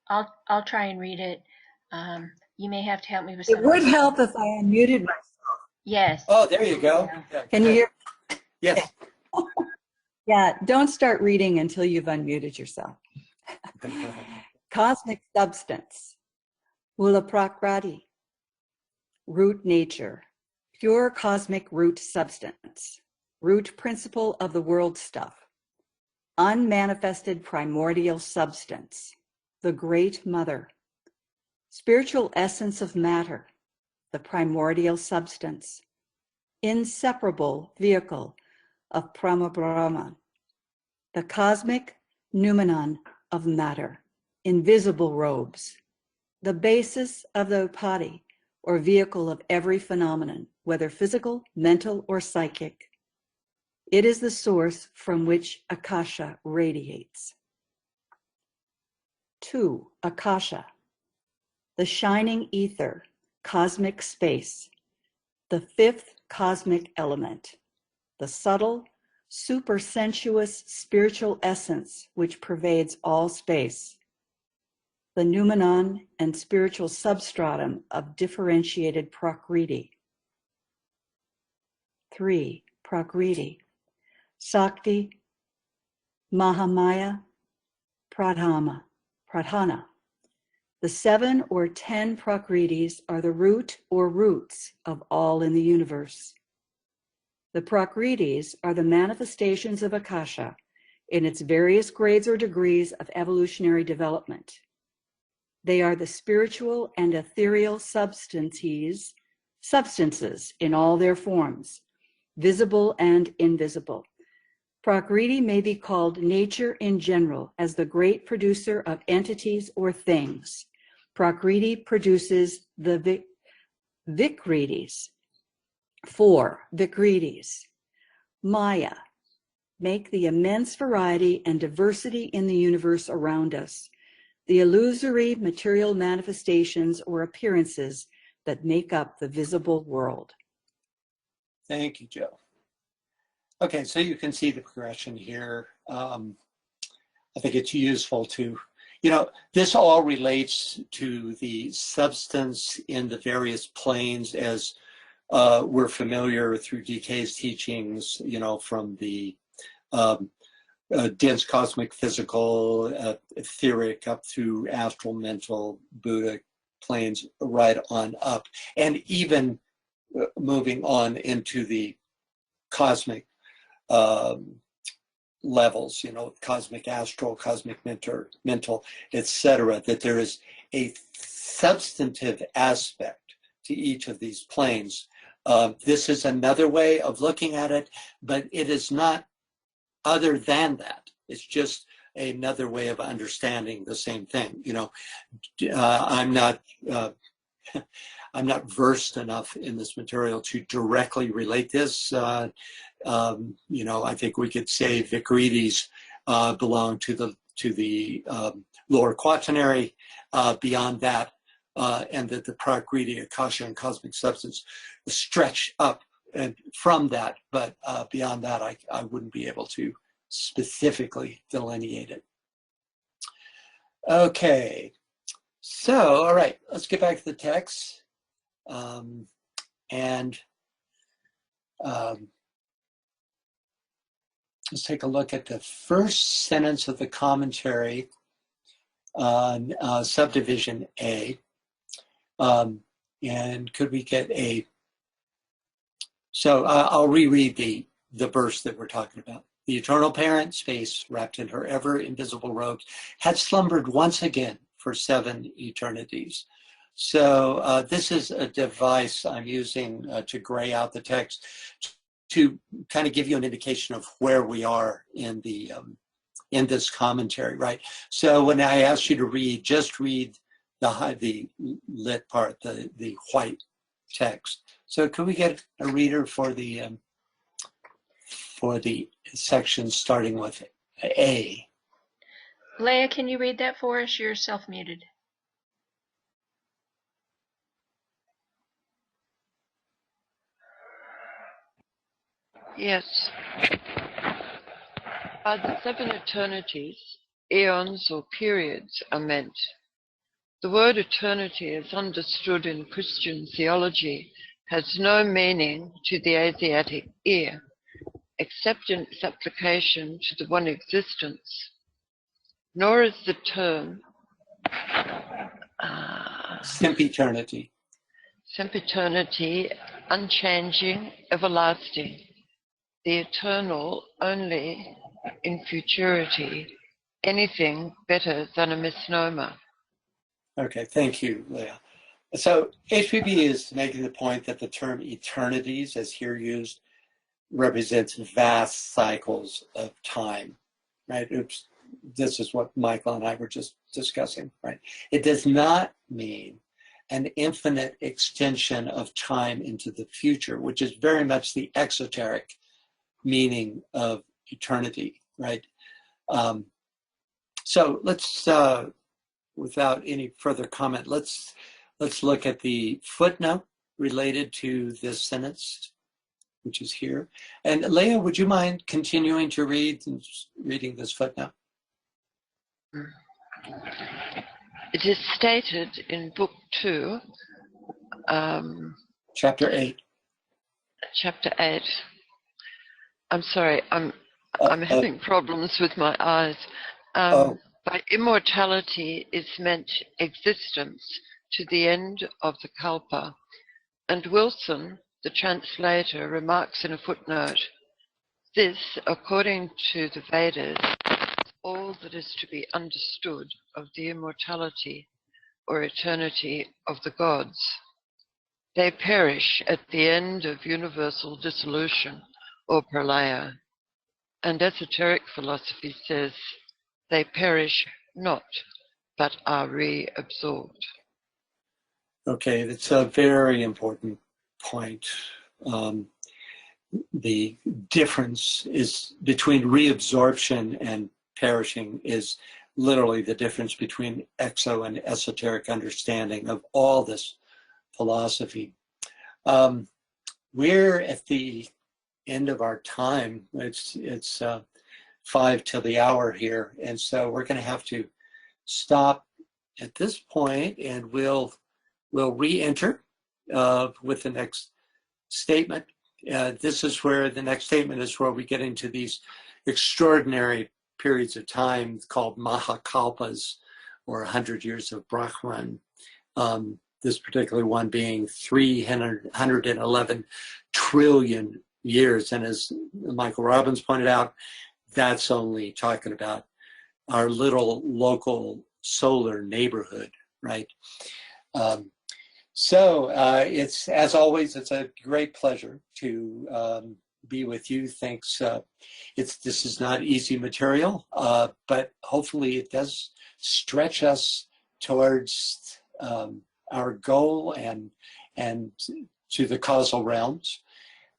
I'll try and read it. You may have to help me with It something. would help if I unmuted myself. Yes. Oh, there you go. Yeah. Can you hear? Yes. Yeah, don't start reading until you've unmuted yourself. Cosmic substance, mula prakriti, root nature, pure cosmic root substance, root principle of the world stuff, unmanifested primordial substance, the great mother, spiritual essence of matter, the primordial substance, inseparable vehicle of Brahman, the cosmic noumenon of matter, invisible robes, the basis of the upadhi, or vehicle of every phenomenon, whether physical, mental, or psychic. It is the source from which akasha radiates. 2. Akasha, the shining ether, cosmic space, the fifth cosmic element, the subtle, supersensuous spiritual essence which pervades all space, the noumenon and spiritual substratum of differentiated prakriti. 3. Prakriti, Sakti, Mahamaya, Pradhana, The 7 or 10 Prakritis are the root or roots of all in the universe. The Prakritis are the manifestations of Akasha in its various grades or degrees of evolutionary development. They are the spiritual and ethereal substances in all their forms, visible and invisible. Prakriti may be called nature in general as the great producer of entities or things. Prakriti produces the Vikritis. 4 Vikritis. Maya, make the immense variety and diversity in the universe around us, the illusory material manifestations or appearances that make up the visible world. Thank you, Joe. Okay, so you can see the progression here. I think it's useful to, this all relates to the substance in the various planes as we're familiar through DK's teachings, from the dense cosmic physical, etheric, up through astral, mental, Buddha planes, right on up, and even moving on into the cosmic levels, cosmic astral, cosmic mental, etc., that there is a substantive aspect to each of these planes. This is another way of looking at it, but it is not other than that. It's just another way of understanding the same thing. I'm not versed enough in this material to directly relate this. I think we could say Vikritis belong to the lower quaternary. Beyond that, and that the Prakriti, Akasha, and cosmic substance stretch up and from that, but beyond that, I wouldn't be able to specifically delineate it. Okay, so all right, let's get back to the text, and let's take a look at the first sentence of the commentary on subdivision A. And could we get I'll reread the verse that we're talking about. The eternal parent, space, wrapped in her ever invisible robes, had slumbered once again for 7 eternities. So this is a device I'm using to gray out the text to kind of give you an indication of where we are in the in this commentary, right? So when I ask you to read, just read the lit part, the white text. So could we get a reader for the section starting with A? Leah, can you read that for us? You're self-muted. Yes. By the 7 eternities, eons or periods are meant. The word eternity, as understood in Christian theology, has no meaning to the Asiatic ear, except in its application to the one existence. Nor is the term sempiternity. Sempiternity, unchanging, everlasting. The eternal only in futurity, anything better than a misnomer. Okay, thank you, Leah. So HPB is making the point that the term eternities, as here used, represents vast cycles of time, right? This is what Michael and I were just discussing, right? It does not mean an infinite extension of time into the future, which is very much the exoteric meaning of eternity, right? So let's, without any further comment, let's look at the footnote related to this sentence, which is here. And Leah, would you mind continuing to reading this footnote? It is stated in Book 2, Chapter 8. Chapter 8. I'm sorry, I'm having problems with my eyes. By By immortality is meant existence to the end of the kalpa, and Wilson, the translator, remarks in a footnote, this, according to the Vedas, is all that is to be understood of the immortality or eternity of the gods. They perish at the end of universal dissolution or pralaya, and esoteric philosophy says they perish not, but are reabsorbed. Okay, that's a very important point. The difference is between reabsorption and perishing is literally the difference between exo and esoteric understanding of all this philosophy. We're at the end of our time. It's 5 till the hour here, and so we're going to have to stop at this point, and we'll re-enter with the next statement. This is where the next statement is where we get into these extraordinary periods of time called Mahakalpas, or 100 years of Brahman. This particular one being 311 trillion years. And as Michael Robbins pointed out, that's only talking about our little local solar neighborhood, right? So it's, as always, it's a great pleasure to be with you. Thanks. This is not easy material, but hopefully it does stretch us towards our goal and to the causal realms.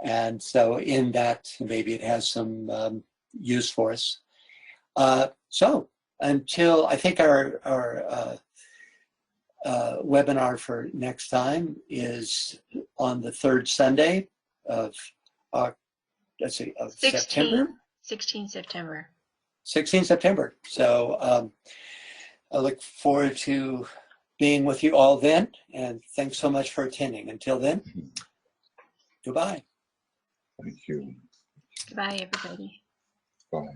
And so in that, maybe it has some use for us. So until, I think our webinar for next time is on the third Sunday of September. 16 September. 16 September. So I look forward to being with you all then, and thanks so much for attending. Until then, goodbye. Thank you. Goodbye, everybody. Bye.